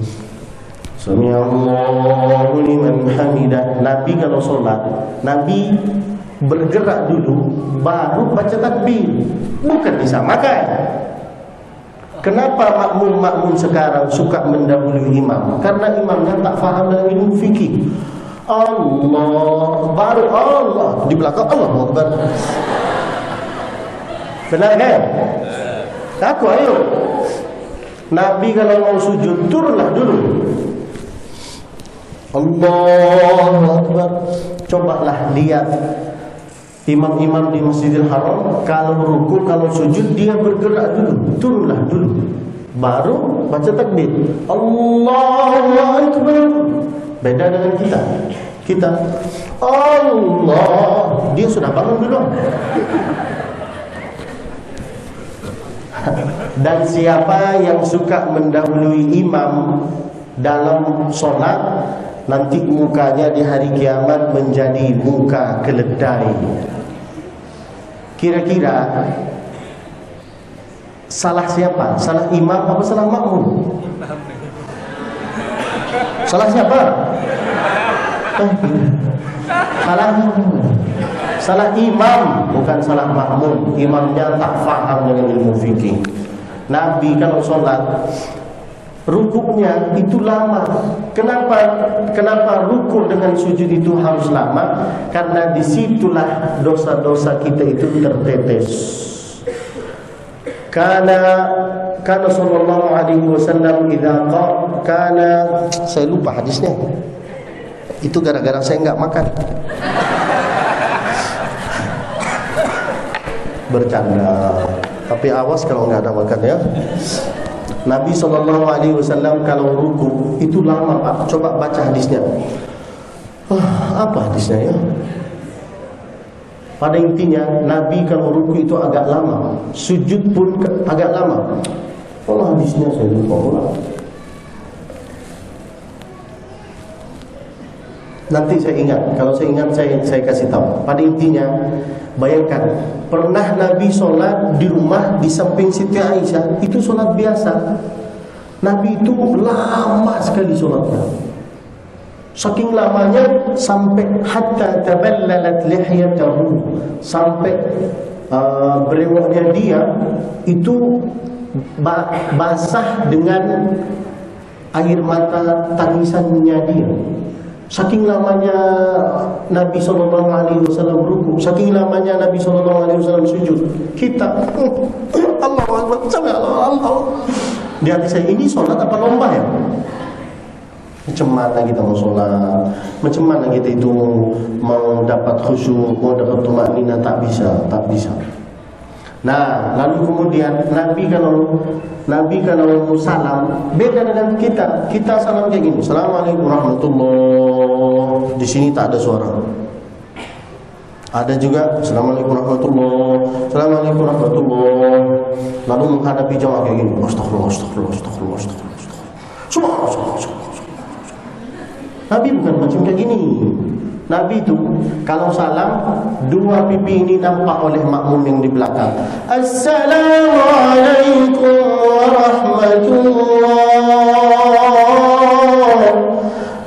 Sami'allahu liman hamidah. Nabi kalau sholat, Nabi bergerak dulu, baru baca takbir. Bukan disamakan. Kenapa makmum sekarang suka mendahului imam? Karena imamnya tak faham dalam ilmu fikih. Allah, baru Allah, di belakang Allah Akbar. Benar kan? Aku ayo. Nabi kalau mau sujud, turunlah dulu. Allahu Akbar. Cobalah lihat imam-imam di Masjidil Haram, kalau ruku, kalau sujud, dia bergerak dulu, turunlah dulu, baru baca takbir. Allahu Akbar. Beda dengan kita Allah, dia sudah bangun dulu. Dan siapa yang suka mendahului imam dalam sholat, nanti mukanya di hari kiamat menjadi muka keledai. Kira-kira salah siapa? Salah imam apa salah makmum? Salah siapa? Salah imam, bukan salah makmum. Imamnya tak faham dengan ilmu fikih. Nabi kalau sholat, rukuknya itu lama. Kenapa rukuk dengan sujud itu harus lama? Karena disitulah dosa-dosa kita itu tertetes. Karena sallallahu alaihi wasallam idza kana, saya lupa hadisnya. Itu gara-gara saya enggak makan. Bercanda. Tapi awas kalau enggak ada makan ya. Nabi SAW kalau ruku itu lama, Pak. Coba baca hadisnya. Apa hadisnya ya? Pada intinya Nabi kalau ruku itu agak lama, sujud pun agak lama. Allah hadisnya saya lupa pula. Nanti saya ingat. Kalau saya ingat saya kasih tahu. Pada intinya, bayangkan pernah Nabi sholat di rumah di samping Siti Aisyah. Itu sholat biasa. Nabi itu lama sekali sholatnya. Saking lamanya sampai hatta taballalat lihyatahu, sampai berewoknya dia itu basah dengan air mata tangisannya dia. Saking lamanya Nabi SAW berukuk, saking lamanya Nabi SAW sujud. Kita Allah Akbar, Allah. Di hati saya, ini sholat apa lomba ya? Macam mana kita mau sholat? Macam mana kita itu mau dapat khusyuk, mau dapat tumakninah? Tak bisa. Nah, lalu kemudian Nabi kalau salam beda dengan kita. Kita salam kayak gini. Assalamualaikum warahmatullahi. Di sini tak ada suara. Ada juga Assalamualaikum warahmatullahi. Assalamualaikum warahmatullahi. Lalu menghadapi jamaah kayak gini. Astagfirullah. Subhanallah. Nabi bukan macam kayak gini. Nabi itu kalau salam, dua pipi ini nampak oleh makmum yang di belakang. Assalamualaikum warahmatullahi.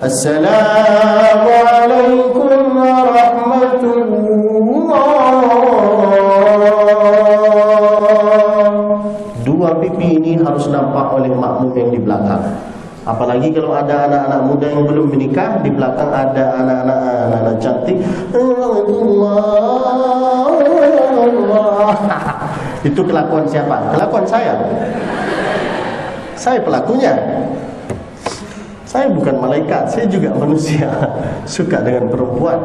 Assalamualaikum warahmatullahi. Dua pipi ini harus nampak oleh makmum yang di belakang. Apalagi kalau ada anak-anak muda yang belum menikah, di belakang ada anak-anak cantik. Itu kelakuan siapa? Kelakuan saya. Saya pelakunya. Saya bukan malaikat, saya juga manusia. Suka dengan perempuan.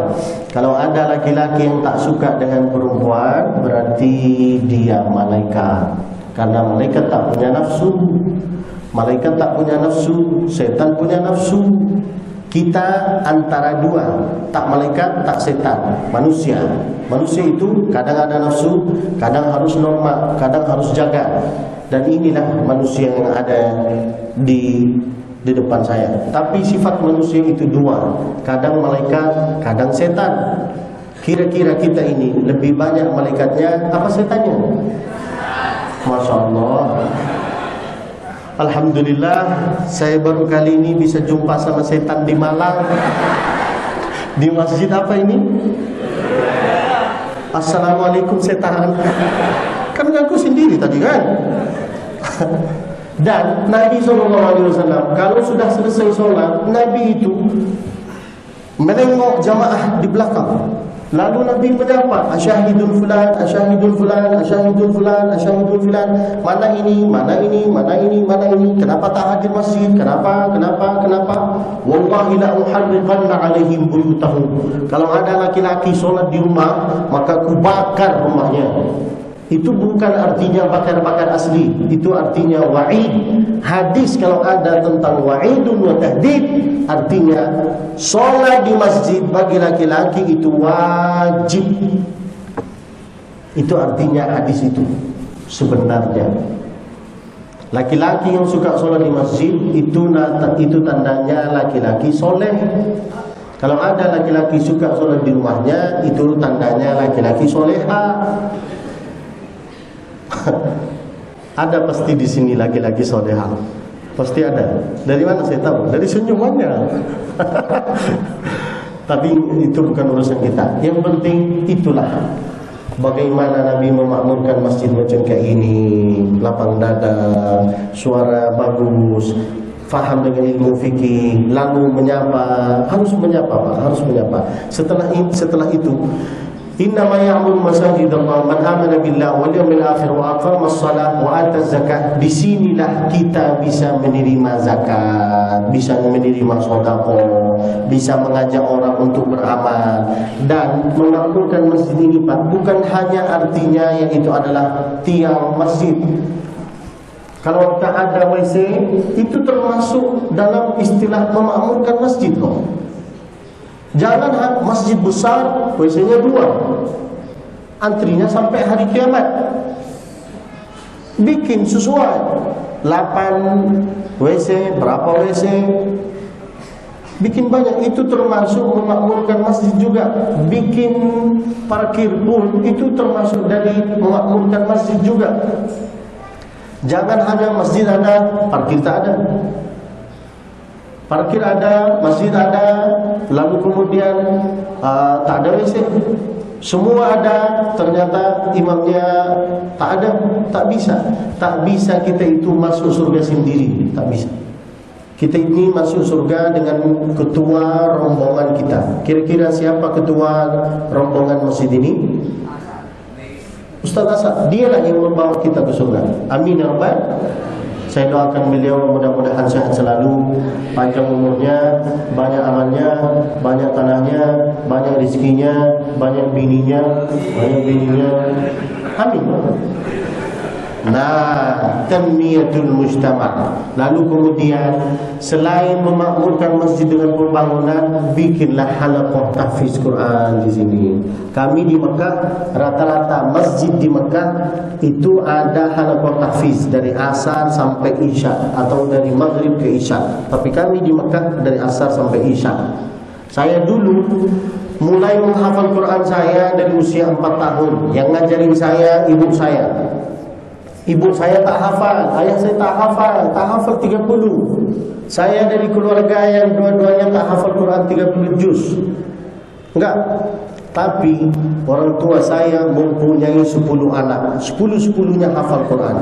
Kalau ada laki-laki yang tak suka dengan perempuan, berarti dia malaikat. Karena malaikat tak punya nafsu. Malaikat tak punya nafsu, setan punya nafsu. Kita antara dua, tak malaikat, tak setan, manusia. Manusia itu kadang ada nafsu, kadang harus normal, kadang harus jaga. Dan inilah manusia yang ada di depan saya. Tapi sifat manusia itu dua, kadang malaikat, kadang setan. Kira-kira kita ini lebih banyak malaikatnya apa setannya? Masya Allah. Alhamdulillah, saya baru kali ini bisa jumpa sama setan di Malang. Di masjid apa ini? Assalamualaikum setan. Kan ngaku sendiri tadi kan? Dan Nabi SAW kalau sudah selesai sholat, Nabi itu menengok jamaah di belakang. Lalu Nabi menyapa, asyahidul fulan, asyahidul fulan, asyahidul fulan, asyahidul fulan. Mana ini, mana ini, mana ini, mana ini. Kenapa tak hadir masjid? Kenapa? Wallahi la uharriqanna alaihim buyutahum. Kalau ada laki-laki solat di rumah, maka ku bakar rumahnya. Itu bukan artinya bakar-bakar asli. Itu artinya wa'id. Hadis kalau ada tentang wa'idun wa tahdid, artinya solat di masjid bagi laki-laki itu wajib. Itu artinya hadis itu. Sebenarnya laki-laki yang suka solat di masjid itu tandanya laki-laki soleh. Kalau ada laki-laki suka solat di rumahnya, itu tandanya laki-laki soleha. Ada pasti di sini laki-laki soleha. Pasti ada. Dari mana saya tahu? Dari senyumannya. Tapi itu bukan urusan kita. Yang penting itulah bagaimana Nabi memakmurkan masjid macam kayak ini, lapang dada, suara bagus, faham dengan ilmu fikih, lalu menyapa, harus menyapa Pak, harus menyapa. Setelah itu innama ya'muru masajidallah man amana billah wal yawmil akhir wa aqama as-salat wa ata az-zakat. Disinilah kita bisa menerima zakat, bisa menerima sedekah, bisa mengajak orang untuk beramal. Dan memakmurkan masjid ini Pak, bukan hanya artinya yang itu adalah tiang masjid. Kalau tak ada WC, itu termasuk dalam istilah memakmurkan masjid loh. Jangan masjid besar, WC-nya 2, antrinya sampai hari kiamat. Bikin sesuai 8 WC, berapa WC, bikin banyak. Itu termasuk memakmurkan masjid juga. Bikin parkir pun itu termasuk dari memakmurkan masjid juga. Jangan hanya masjid ada, parkir tak ada. Parkir ada, masjid ada, lalu kemudian tak ada WC. Semua ada, ternyata imamnya tak ada. Tak bisa. Tak bisa kita itu masuk surga sendiri. Tak bisa. Kita ini masuk surga dengan ketua rombongan kita. Kira-kira siapa ketua rombongan masjid ini? Ustaz Asad. Dialah yang membawa kita ke surga. Amin ya Rabbal. Saya doakan beliau mudah-mudahan sehat selalu, panjang umurnya, banyak amalnya, banyak tanahnya, banyak rezekinya, banyak bininya. Amin. Nah, tanmiyatul mujtama'. Lalu kemudian selain memakmurkan masjid dengan pembangunan, bikinlah halaqah tahfiz Quran di sini. Kami di Mekah rata-rata masjid di Mekah itu ada halaqah tahfiz dari asar sampai isya atau dari maghrib ke isya. Tapi kami di Mekah dari asar sampai isya. Saya dulu mulai menghafal Quran saya dari usia 4 tahun. Yang ngajarin saya ibu saya. Ibu saya tak hafal, ayah saya tak hafal 30. Saya dari keluarga yang dua-duanya tak hafal Quran 30 juz. Enggak. Tapi orang tua saya mempunyai 10 anak. 10-10-nya hafal Quran.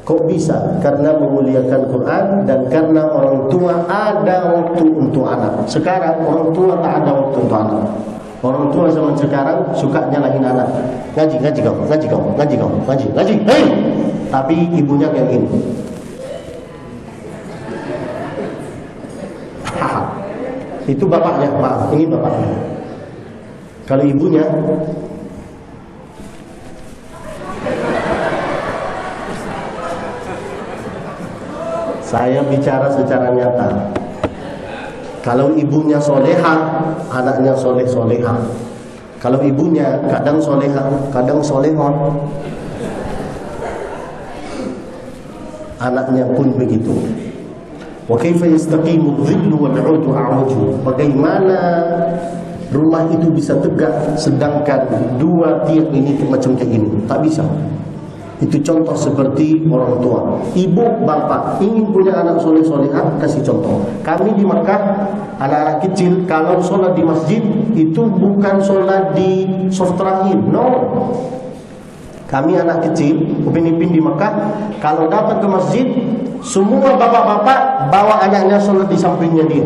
Kok bisa? Karena memuliakan Quran dan karena orang tua ada waktu untuk anak. Sekarang orang tua tak ada waktu untuk anak. Orang tua zaman sekarang suka nyalahin anak. Ngaji. Hei! Tapi ibunya kayak gini. Itu bapaknya, maaf, ini bapaknya. Kalau ibunya, saya bicara secara nyata. Kalau ibunya soleha, anaknya soleh-soleha. Kalau ibunya kadang soleha, kadang solehon, anaknya pun begitu. Wa kaifa yastaqimu dhillu wal 'udu a'waju. Bagaimana rumah itu bisa tegak sedangkan dua tiang ini macam kayak gini? Tak bisa. Itu contoh seperti orang tua. Ibu, bapak ingin punya anak soleh-solehah, kasih contoh. Kami di Makkah, anak-anak kecil kalau sholat di masjid itu bukan sholat di soft rahim. No. Kami anak kecil, upin-ipin di Makkah, kalau datang ke masjid, semua bapak-bapak bawa anaknya sholat di sampingnya dia.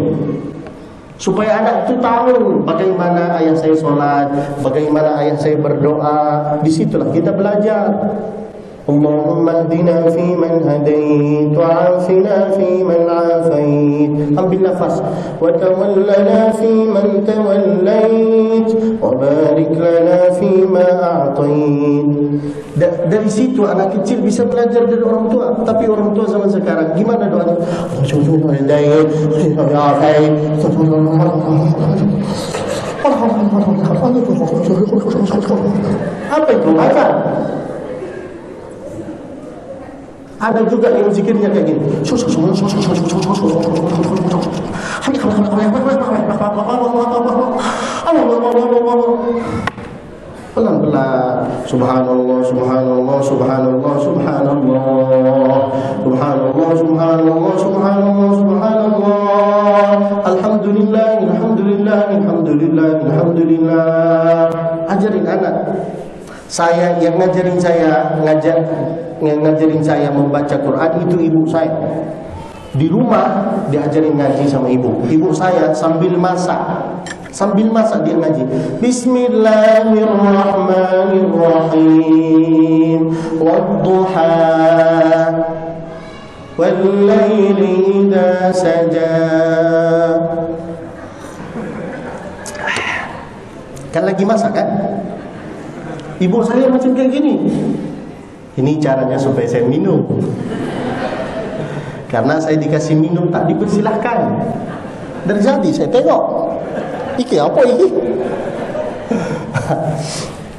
Supaya anak itu tahu bagaimana ayah saya sholat, bagaimana ayah saya berdoa. Disitulah kita belajar. Allahumma hdina fi man hadait wa afina fi man afait. Ambil nafas. Wa tawallana fi man tawallait wa barik lana fi ma a'tait. Dari situ anak kecil bisa belajar dari orang tua. Tapi orang tua zaman sekarang gimana doanya? Apa itu? Apa? Ada juga yang zikirnya kayak gini. Pelan-pelan. Subhanallah, subhanallah, subhanallah, subhanallah. Subhanallah, subhanallah, subhanallah, subhanallah. Alhamdulillah, alhamdulillah, alhamdulillah, alhamdulillah. Ajarin anak. Saya yang ngajarin saya membaca Quran itu ibu saya. Di rumah diajarin ngaji sama ibu. Ibu saya sambil masak dia ngaji. Bismillahirrahmanirrahim. Wadduha wal-laili idza saja. Kan lagi masak kan? Ibu saya macam kayak gini. Ini caranya supaya saya minum. Karena saya dikasih minum tak dipersilahkan. Dan jadi saya tengok. Iki apa iki?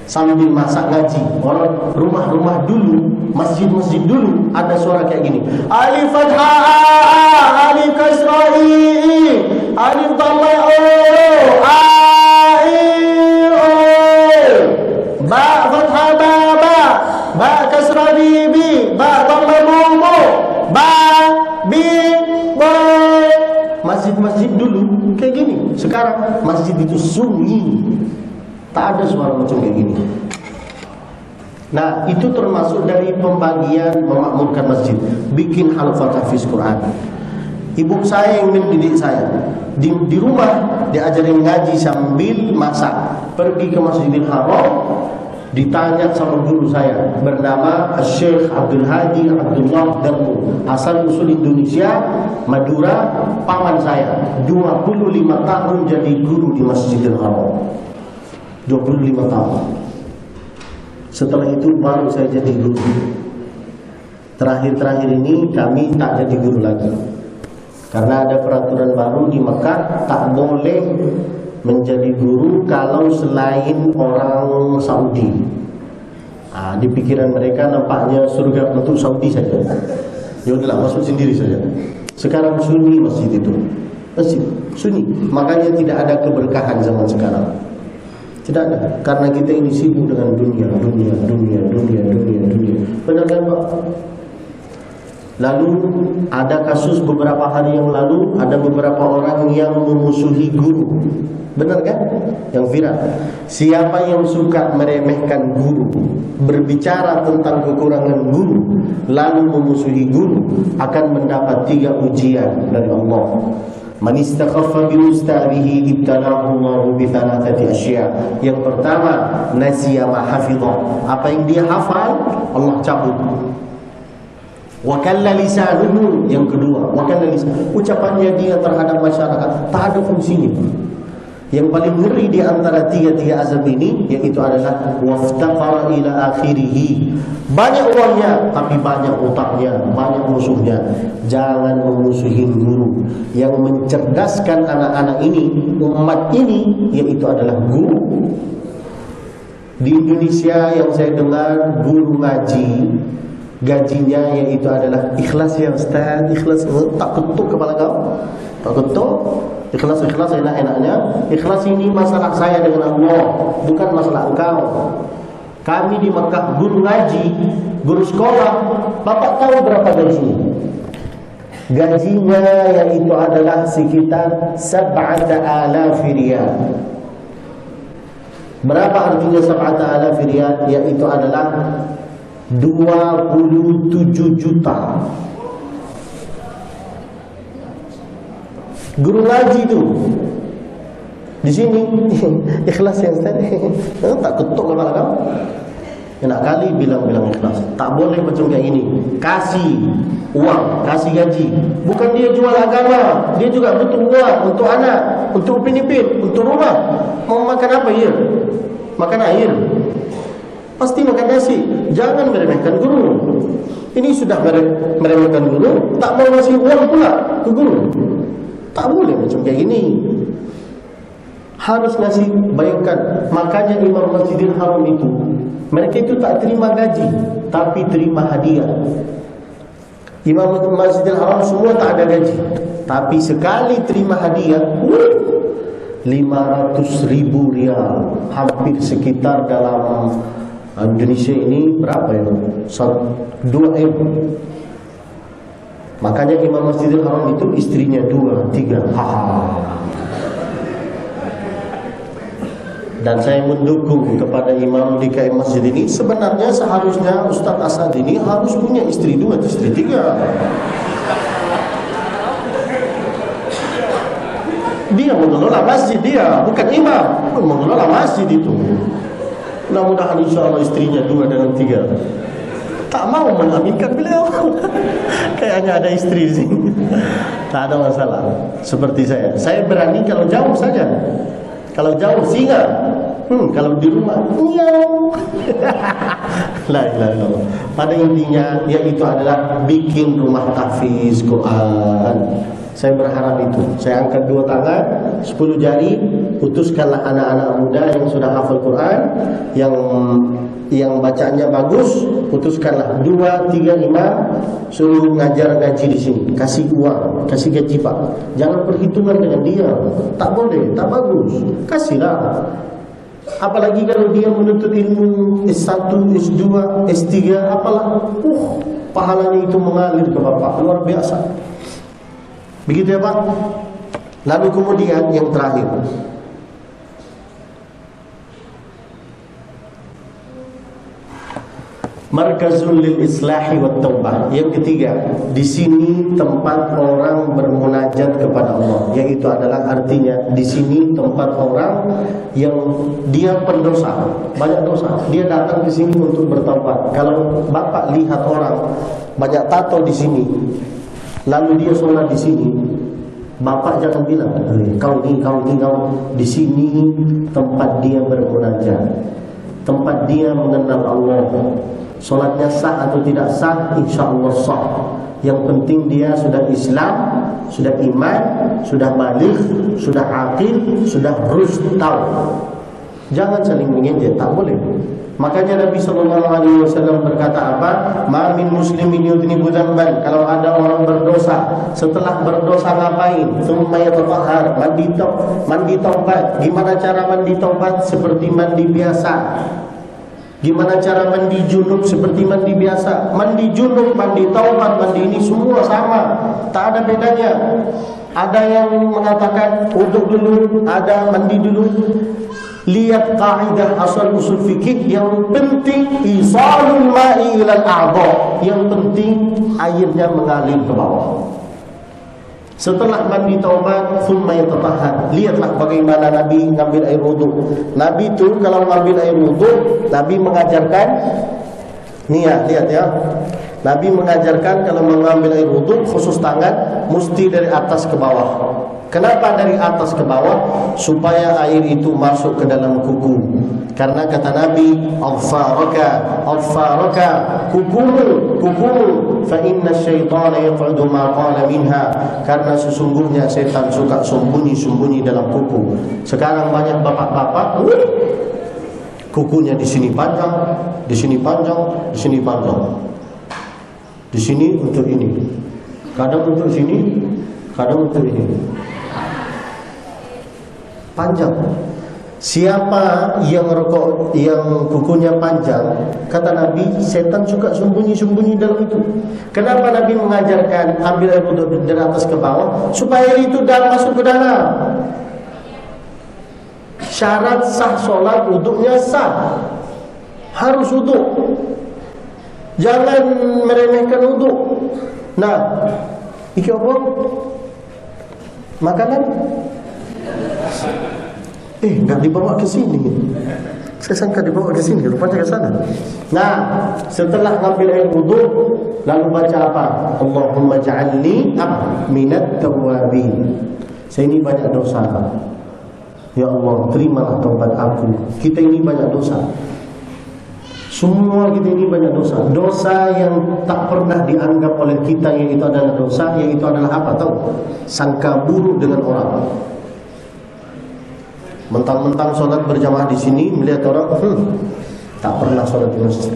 Sambil masak ngaji. Orang rumah-rumah dulu, masjid-masjid dulu ada suara kayak gini. Alif fathah, alif kasrah, alif dhamma, ba fathah ba kasrah bi ba dhamma bu ba bi ba. Masjid-masjid dulu kayak gini. Sekarang masjid itu sunyi. Tak ada suara macam kayak gini. Nah, itu termasuk dari pembagian memakmurkan masjid, bikin halaqah tahfiz Quran. Ibu saya yang mendidik saya di rumah diajarin ngaji sambil masak. Pergi ke Masjidil Haram, ditanya sama guru saya bernama Syekh Abdul Hadi Abdullah Darmu, asal usul Indonesia, Madura, paman saya 25 tahun jadi guru di Masjidil Haram. 25 tahun. Setelah itu baru saya jadi guru. Terakhir-terakhir ini kami tak jadi guru lagi, karena ada peraturan baru di Mekah, tak boleh menjadi guru kalau selain orang Saudi. Di pikiran mereka nampaknya surga untuk Saudi saja. Ya udahlah, masuk sendiri saja. Sekarang Sunni masjid itu, masjid Sunni, makanya tidak ada keberkahan zaman sekarang. Tidak ada, karena kita ini sibuk dengan dunia. Benar kan Pak? Lalu ada kasus beberapa hari yang lalu, ada beberapa orang yang memusuhi guru. Benar kan? Yang viral. Siapa yang suka meremehkan guru, berbicara tentang kekurangan guru, lalu memusuhi guru, akan mendapat 3 ujian dari Allah. Man istakhaffa bi ustadihi ibtalahu Allahu bi thalathati asya'. Yang pertama, nasiya ma hafidha. Apa yang dia hafal, Allah cabut. Wa kalla lisanuhu. Yang kedua, wa kalla lisan, ucapannya dia terhadap masyarakat tak ada fungsinya. Yang paling ngeri di antara tiga azab ini, yaitu adalah waftaqara ila akhirih. Banyak uangnya tapi banyak utangnya, banyak musuhnya. Jangan memusuhi guru. Yang mencerdaskan anak-anak ini, umat ini, yaitu adalah guru. Di Indonesia yang saya dengar, guru ngaji gajinya yaitu adalah ikhlas ya Ustaz, ikhlas. Tak ketuk kepala kau, tak ketuk. Ikhlas enak-enaknya. Ikhlas ini masalah saya dengan Allah, bukan masalah engkau. Kami di Mekah guru ngaji, guru sekolah, Bapak tahu berapa gajinya? Gajinya yaitu adalah sekitar 7,000 riyal. Berapa artinya 7,000 riyal? Yaitu adalah 27 juta. Guru ngaji itu di sini ikhlas ya Ustaz. Tak ketuk kepala kamu. Enak kali bilang ikhlas. Tak boleh macam kayak gini. Kasih uang, kasih gaji. Bukan dia jual agama, dia juga butuh uang untuk anak, untuk pinipin, untuk rumah. Mau makan apa ya? Makan air. Pasti makan nasi. Jangan meremehkan guru. Ini sudah meremehkan guru, tak mau ngasih uang pula ke guru. Tak boleh macam kayak gini. Harus ngasih, bayangkan. Makanya Imam Masjidil Haram itu, mereka itu tak terima gaji, tapi terima hadiah. Imam Masjidil Haram semua tak ada gaji, tapi sekali terima hadiah 500.000 riyal. Hampir sekitar dalam Indonesia ini berapa ya? 2 M. Makanya Imam Masjidil Haram itu istrinya 2, 3. Dan saya mendukung kepada imam di KM Masjid ini. Sebenarnya seharusnya Ustaz Asad ini harus punya istri 2, istri 3. Dia mengelola masjid, dia bukan imam, mengelola masjid itu. Mudah-mudahan insyaAllah istrinya 2 dengan 3. Tak mau mengaminkan beliau. Kayaknya ada istri di sini. Tak ada masalah. Seperti saya berani kalau jauh saja. Kalau jauh singa. Kalau di rumah miau. La ilaha illallah. Pada intinya yaitu adalah bikin rumah tahfiz Quran. Saya berharap itu. Saya angkat 2 tangan, 10 jari. Putuskanlah anak-anak muda yang sudah hafal Quran, yang bacaannya bagus. Putuskanlah 2, 3 imam, suruh ngajar ngaji di sini. Kasih uang, kasih gaji Pak. Jangan perhitungan dengan dia. Tak boleh, tak bagus. Kasihlah. Apalagi kalau dia menuntut ilmu S1, S2, S3, apalah. Pahalanya itu mengalir ke Bapak, luar biasa. Begitu ya Pak. Lalu kemudian yang terakhir, markazul lil islahi wat taubah. Yang ketiga, di sini tempat orang bermunajat kepada Allah, yaitu adalah artinya di sini tempat orang yang dia pendosa, banyak dosa. Dia datang ke sini untuk bertaubat. Kalau Bapak lihat orang banyak tato di sini, lalu dia sholat di sini, Bapak jangan bilang, kau ini. Di sini tempat dia bermunajat, tempat dia mengenal Allah. Solatnya sah atau tidak sah, insya Allah sah. Yang penting dia sudah Islam, sudah iman, sudah balik, sudah aqil, sudah tahu. Jangan saling mengejek, tak boleh. Makanya Nabi SAW berkata apa? Ma min muslimin yudhnibu dzamban. Kalau ada orang berdosa, setelah berdosa ngapain? Tsumma yatatahhar, mandi taubat. Gimana cara mandi taubat? Seperti mandi biasa. Gimana cara mandi junub? Seperti mandi biasa. Mandi junub, mandi taubat, mandi ini semua sama, tak ada bedanya. Ada yang mengatakan wuduk dulu, ada mandi dulu. Lihat kaidah asal usul fikih, yang penting isalul ma'i ilal a'dha, yang penting airnya mengalir ke bawah. Setelah mandi taubat, thumma yatatahhar. Lihatlah bagaimana Nabi ngambil air wudu. Nabi itu kalau ngambil air wudu, Nabi mengajarkan, nih ya, lihat ya. Nabi mengajarkan kalau mengambil air wudu, khusus tangan mesti dari atas ke bawah. Kenapa dari atas ke bawah? Supaya air itu masuk ke dalam kuku. Karena kata Nabi, "Aghfaraka, kukumu, fa inna syaitana yaq'udu ma qala minha." Karena sesungguhnya setan suka sembunyi-sembunyi dalam kuku. Sekarang banyak bapak-bapak, kukunya di sini panjang, di sini panjang, di sini panjang. Di sini untuk ini. Kadang untuk sini, kadang untuk ini. Panjang. Siapa yang rokok, yang kukunya panjang, kata Nabi, setan suka sembunyi-sembunyi dalam itu. Kenapa Nabi mengajarkan ambil air wudu dari atas ke bawah? Supaya itu dalam masuk ke dalam. Syarat sah solat, wuduknya sah, harus wuduk. Jangan meremehkan wuduk. Nah, iki apa? Makanan? Enggak dibawa ke sini. Saya sangka dibawa ke sini, rupanya ke sana. Nah, setelah ngambil air wudu, lalu baca apa? Allahumma ja'alni minat tawwabin. Saya ini banyak dosa. Ya Allah, terimalah taubat aku. Kita ini banyak dosa. Semua kita ini banyak dosa. Dosa yang tak pernah dianggap oleh kita, yaitu adalah dosa, yaitu adalah apa tahu? Sangka buruk dengan orang. Mentang-mentang sholat berjamaah di sini, melihat orang, tak pernah sholat di masjid,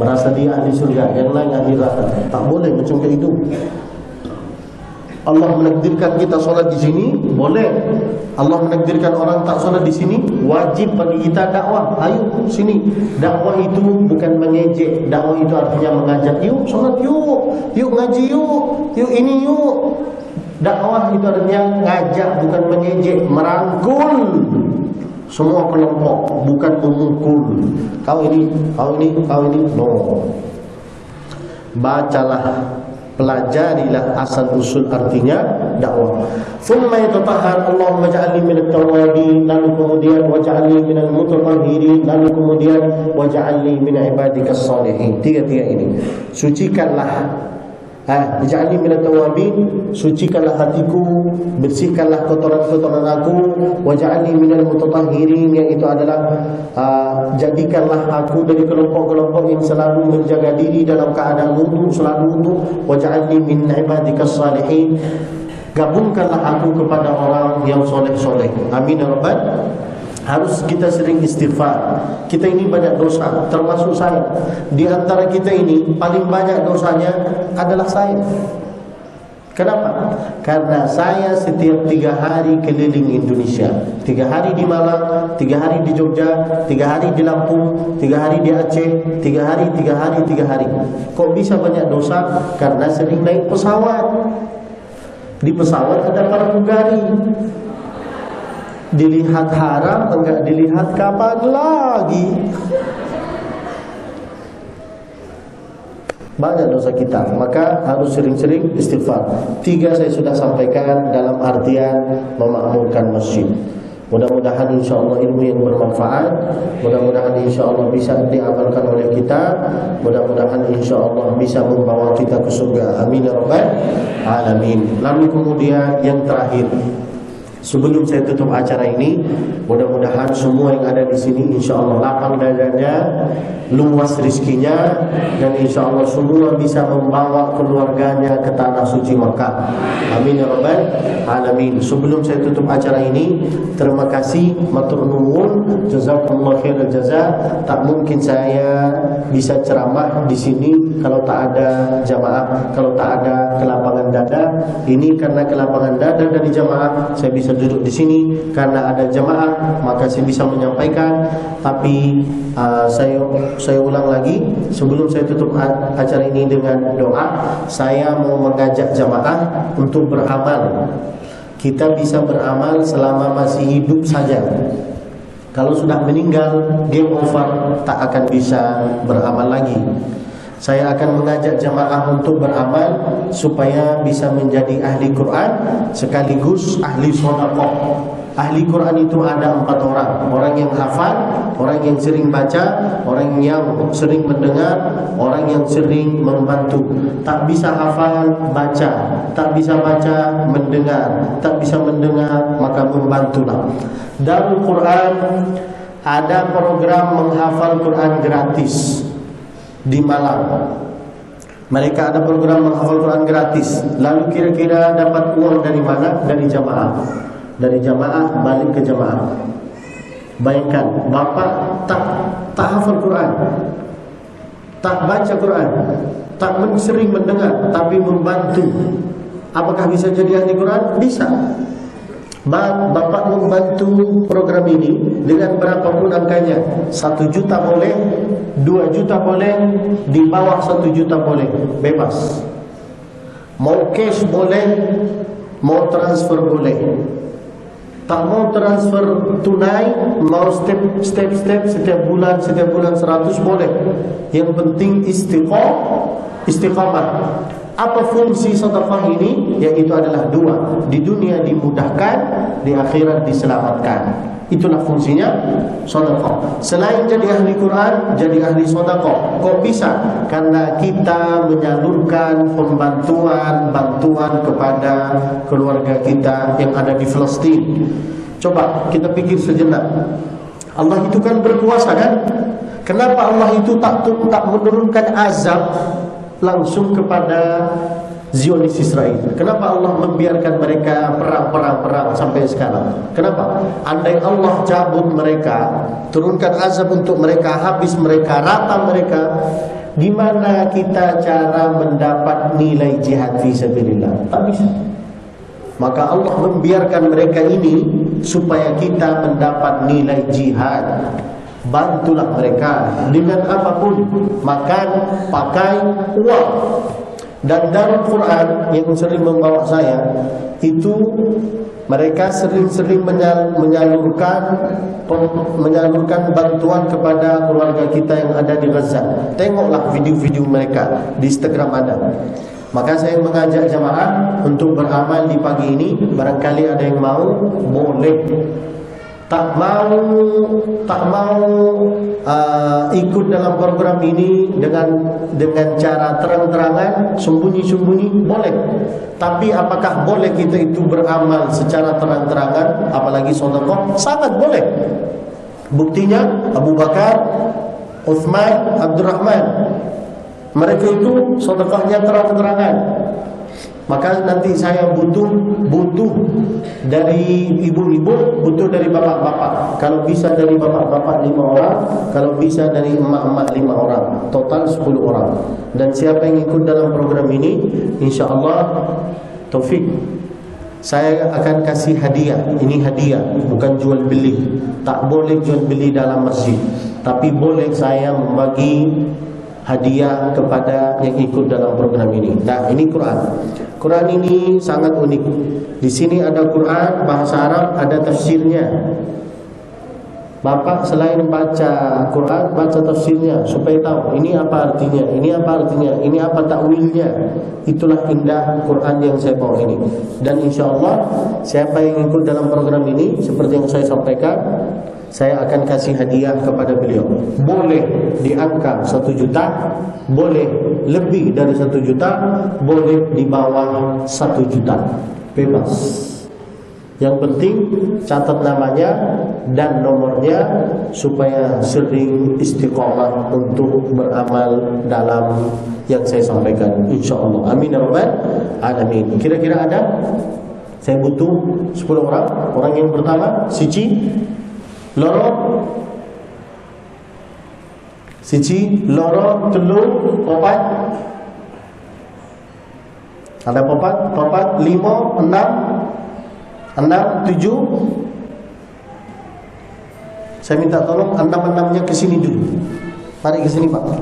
merasa dia ahli surga, yang lain ahli neraka. Tak boleh macam kayak itu. Allah menakdirkan kita sholat di sini, boleh. Allah menakdirkan orang tak sholat di sini, wajib bagi kita dakwah. Ayo sini. Dakwah itu bukan mengejek. Dakwah itu artinya mengajak. Yuk sholat, yuk ngaji, yuk ini, yuk. Dakwah itu artinya ngajak, bukan mengejek, merangkul semua kelompok, bukan memukul. Kau ini, no. Bacalah, pelajarilah asal usul artinya dakwah. Thumma yatatahhar, Allahumma ja'alni minat tawwabin, lalu kemudian waj'alni minal mutatahhirin, lalu kemudian waj'alni min ibadikas shalihin. Tiga-tiga ini. Sucikanlah, ja'alni minat tawwabin, sucikanlah hatiku, bersihkanlah kotoran-kotoran aku, waj'alni minal mutatahhirin, yang itu adalah jadikanlah aku dari kelompok-kelompok yang selalu menjaga diri dalam keadaan wudu, selalu wudu, waj'alni min ibadikas shalihin, gabungkanlah aku kepada orang yang soleh-soleh. Amin ya rabbal. Harus kita sering istighfar. Kita ini banyak dosa, termasuk saya. Di antara kita ini paling banyak dosanya adalah saya. Kenapa? Karena saya setiap 3 hari keliling Indonesia. 3 hari di Malang, 3 hari di Jogja, 3 hari di Lampung, 3 hari di Aceh, 3 hari. Kok bisa banyak dosa? Karena sering naik pesawat. Di pesawat ada pramugari. Dilihat haram, enggak dilihat kapan lagi. banyak dosa kita, maka harus sering-sering istighfar. 3 saya sudah sampaikan dalam artian memakmurkan masjid. Mudah-mudahan insyaAllah ilmu yang bermanfaat, mudah-mudahan insyaAllah bisa diamalkan oleh kita, mudah-mudahan insyaAllah bisa membawa kita ke surga. Amin ya rabbal alamin. Lalu kemudian yang terakhir, sebelum saya tutup acara ini, mudah-mudahan semua yang ada di sini insyaAllah lapang dadanya, luas rizkinya, dan insyaAllah semua bisa membawa keluarganya ke tanah suci Makkah. Amin ya rabbal alamin. Sebelum saya tutup acara ini, terima kasih, matur nuwun, jazakumullah khairal jaza. Tak mungkin saya bisa ceramah di sini kalau tak ada jamaah, kalau tak ada kelapangan dada. Ini karena kelapangan dada dari jamaah, saya bisa duduk di sini. Karena ada jamaah, maka saya bisa menyampaikan. Tapi saya ulang lagi, sebelum saya tutup acara ini dengan doa, saya mau mengajak jamaah untuk beramal. Kita bisa beramal selama masih hidup saja. Kalau sudah meninggal, game over, tak akan bisa beramal lagi. Saya akan mengajak jamaah untuk beramal supaya bisa menjadi ahli Quran sekaligus ahli sedekah. Ahli Quran itu ada 4 orang. Orang yang hafal, orang yang sering baca, orang yang sering mendengar, orang yang sering membantu. Tak bisa hafal, baca. Tak bisa baca, mendengar. Tak bisa mendengar, maka membantulah. Darul Quran ada program menghafal Quran gratis di Malang. Mereka ada program menghafal Quran gratis. Lalu kira-kira dapat uang dari mana? Dari jamaah. Dari jamaah balik ke jamaah. Bayangkan, bapak tak hafal Quran, tak baca Quran, tak sering mendengar, tapi membantu. Apakah bisa jadi ahli Quran? Bisa. Bapak membantu program ini dengan berapapun angkanya. 1 juta boleh, 2 juta boleh, di bawah 1 juta boleh, bebas. Mau cash boleh, mau transfer boleh. Tak mau transfer tunai, mau step setiap bulan 100 boleh. Yang penting istiqamah. Apa fungsi sedekah ini? Yaitu adalah 2. Di dunia dimudahkan, di akhirat diselamatkan. Itulah fungsinya sedekah. Selain jadi ahli Quran, jadi ahli sedekah. Kok bisa? Karena kita menyalurkan bantuan kepada keluarga kita yang ada di Palestin. Coba kita pikir sejenak. Allah itu kan berkuasa kan? Kenapa Allah itu tak menurunkan azab langsung kepada Zionis Israel? Kenapa Allah membiarkan mereka perang sampai sekarang? Kenapa? Andai Allah cabut mereka, turunkan azab untuk mereka, habis mereka, rata mereka, gimana kita cara mendapat nilai jihad fi sabilillah? Tak bisa. Maka Allah membiarkan mereka ini supaya kita mendapat nilai jihad. Bantulah mereka dengan apapun, makan, pakai, uang. Dan Darul Quran yang sering membawa saya itu, mereka sering-sering menyalurkan bantuan kepada keluarga kita yang ada di Gaza. Tengoklah video-video mereka di Instagram ada. Maka saya mengajak jamaah untuk beramal di pagi ini. Barangkali ada yang mau, boleh. Tak mau ikut dalam program ini dengan cara terang-terangan, sembunyi-sembunyi, boleh. Tapi apakah boleh kita itu beramal secara terang-terangan, apalagi sedekah? Sangat boleh. Buktinya Abu Bakar, Uthman, Abdurrahman, mereka itu sedekahnya terang-terangan. Maka nanti saya butuh dari ibu-ibu, butuh dari bapak-bapak. Kalau bisa dari bapak-bapak 5 orang, kalau bisa dari emak-emak 5 orang, total 10 orang. Dan siapa yang ikut dalam program ini, insyaAllah taufik, saya akan kasih hadiah. Ini hadiah, bukan jual beli. Tak boleh jual beli dalam masjid, tapi boleh saya membagi hadiah kepada yang ikut dalam program ini. Nah, ini Quran. Quran ini sangat unik. Di sini ada Quran bahasa Arab, ada tafsirnya. Bapak selain baca Quran, baca tafsirnya supaya tahu ini apa artinya, ini apa artinya, ini apa takwilnya. Itulah indah Quran yang saya bawa ini. Dan insya Allah siapa yang ikut dalam program ini, seperti yang saya sampaikan, saya akan kasih hadiah kepada beliau. Boleh di angka 1 juta, boleh lebih dari 1 juta, boleh di bawah 1 juta, bebas. Yang penting catat namanya dan nomornya supaya sering istiqomah untuk beramal dalam yang saya sampaikan, insyaallah. Amin ya rabbal alamin. Kira-kira ada? Saya butuh 10 orang. Orang yang pertama, Sici loro, Sici loro telu opat. Ada popat 5 6 6, 7. Saya minta tolong 6-6-nya ke sini dulu. Mari ke sini Pak.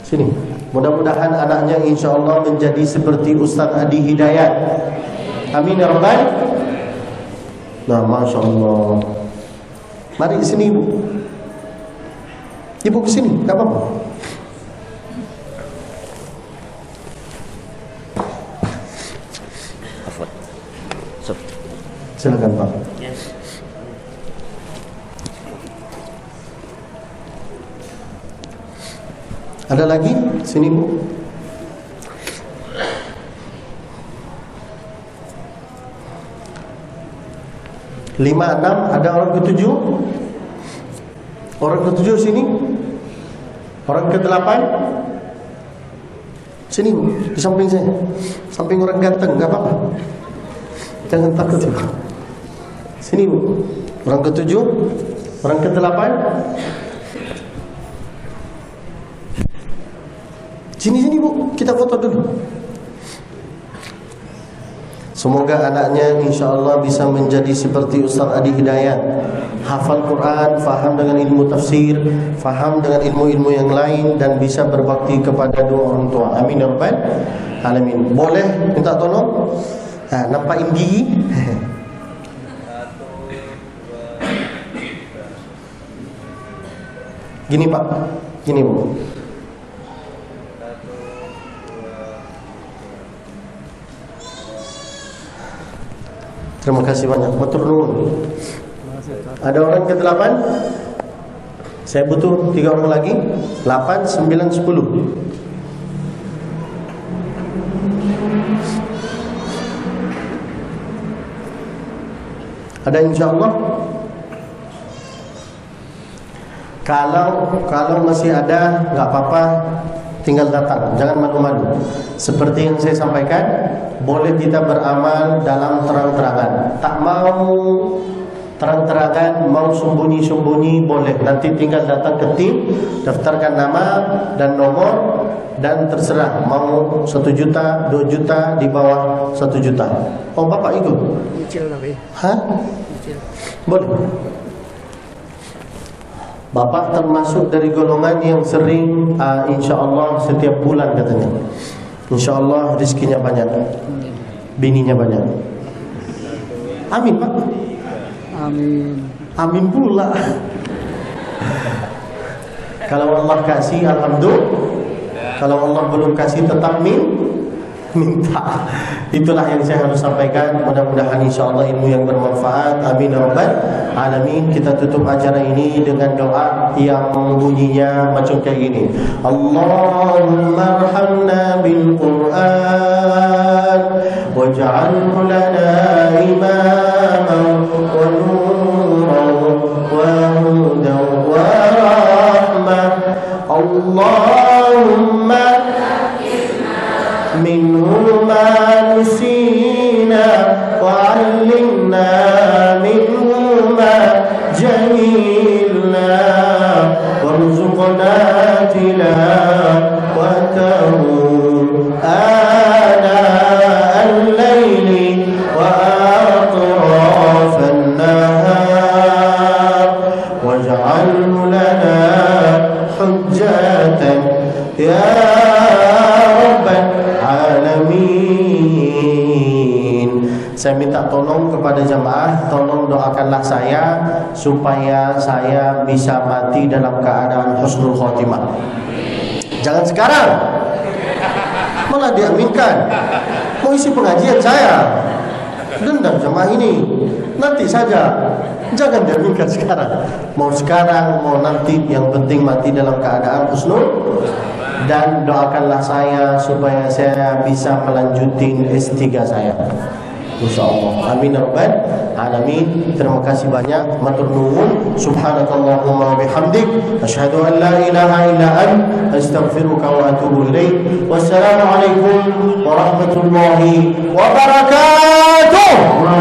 Sini. Mudah-mudahan anaknya insyaallah menjadi seperti Ustaz Adi Hidayat. Amin ya rabbal. Nah, Masya Allah. Mari ke sini Ibu. Ibu ke sini, enggak apa-apa. Silakan Pak. Ada lagi? Sini Bu. Lima, 6. Ada orang ke-7? Orang ke-7 sini. Orang ke-8? Sini Bu, di samping saya. Samping orang ganteng, enggak apa-apa. Jangan takut ya. Sini Bu. Orang ke-7, orang ke-8. Sini Bu, kita foto dulu. Semoga anaknya insyaallah bisa menjadi seperti Ustaz Adi Hidayat, hafal Quran, faham dengan ilmu tafsir, faham dengan ilmu-ilmu yang lain, dan bisa berbakti kepada dua orang tua. Amin ya rabbal alamin. Boleh minta tolong? Nampakin gigi. Gini Pak, gini Bu. Terima kasih banyak. Matur nuwun. Ada orang ke-8? Saya butuh 3 orang lagi. 8, 9, 10. Ada insyaallah. Kalau masih ada, enggak apa-apa, tinggal datang, jangan malu-malu. Seperti yang saya sampaikan, boleh kita beramal dalam terang-terangan. Tak mau terang-terangan, mau sembunyi-sembunyi, boleh. Nanti tinggal datang ke tim, daftarkan nama dan nomor, dan terserah mau 1 juta, 2 juta, di bawah 1 juta. Oh Bapak ikut? Cicil tapi. Hah? Cicil. Boleh. Bapak termasuk dari golongan yang sering insyaallah setiap bulan katanya. Insyaallah rezekinya banyak, bininya banyak. Amin Pak. Amin. Amin pula. Kalau Allah kasih alhamdulillah. Kalau Allah belum kasih tetap minta. Itulah yang saya harus sampaikan. Mudah-mudahan insyaallah ilmu yang bermanfaat. Amin ya rabbal alamin. Kita tutup acara ini dengan doa yang bunyinya macam kayak gini. Allahumma arhamna bil Qur'an waj'alhu lana imaman wa nuran wa hudan wa rahmah. Allahumma minhu ma nusina wa 'allimna minhu ma jahilna warzuqna tilawatahu ana al-laili wa atraf Saya minta tolong kepada jamaah, tolong doakanlah saya supaya saya bisa mati dalam keadaan husnul khotimah. Jangan sekarang, malah diaminkan. Mau isi pengajian saya, dendam jamaah ini, nanti saja. Jangan diaminkan sekarang. Mau sekarang, mau nanti, yang penting mati dalam keadaan husnul. Dan doakanlah saya supaya saya bisa melanjutin S3 saya, insyaallah. Amin ya rabbal alamin. Terima kasih banyak. Matur nuwun. Subhanakallahumma wa bihamdik, asyhadu an la ilaha illa anta, astaghfiruka wa atubu ilaik. Wassalamu alaikum warahmatullahi wabarakatuh.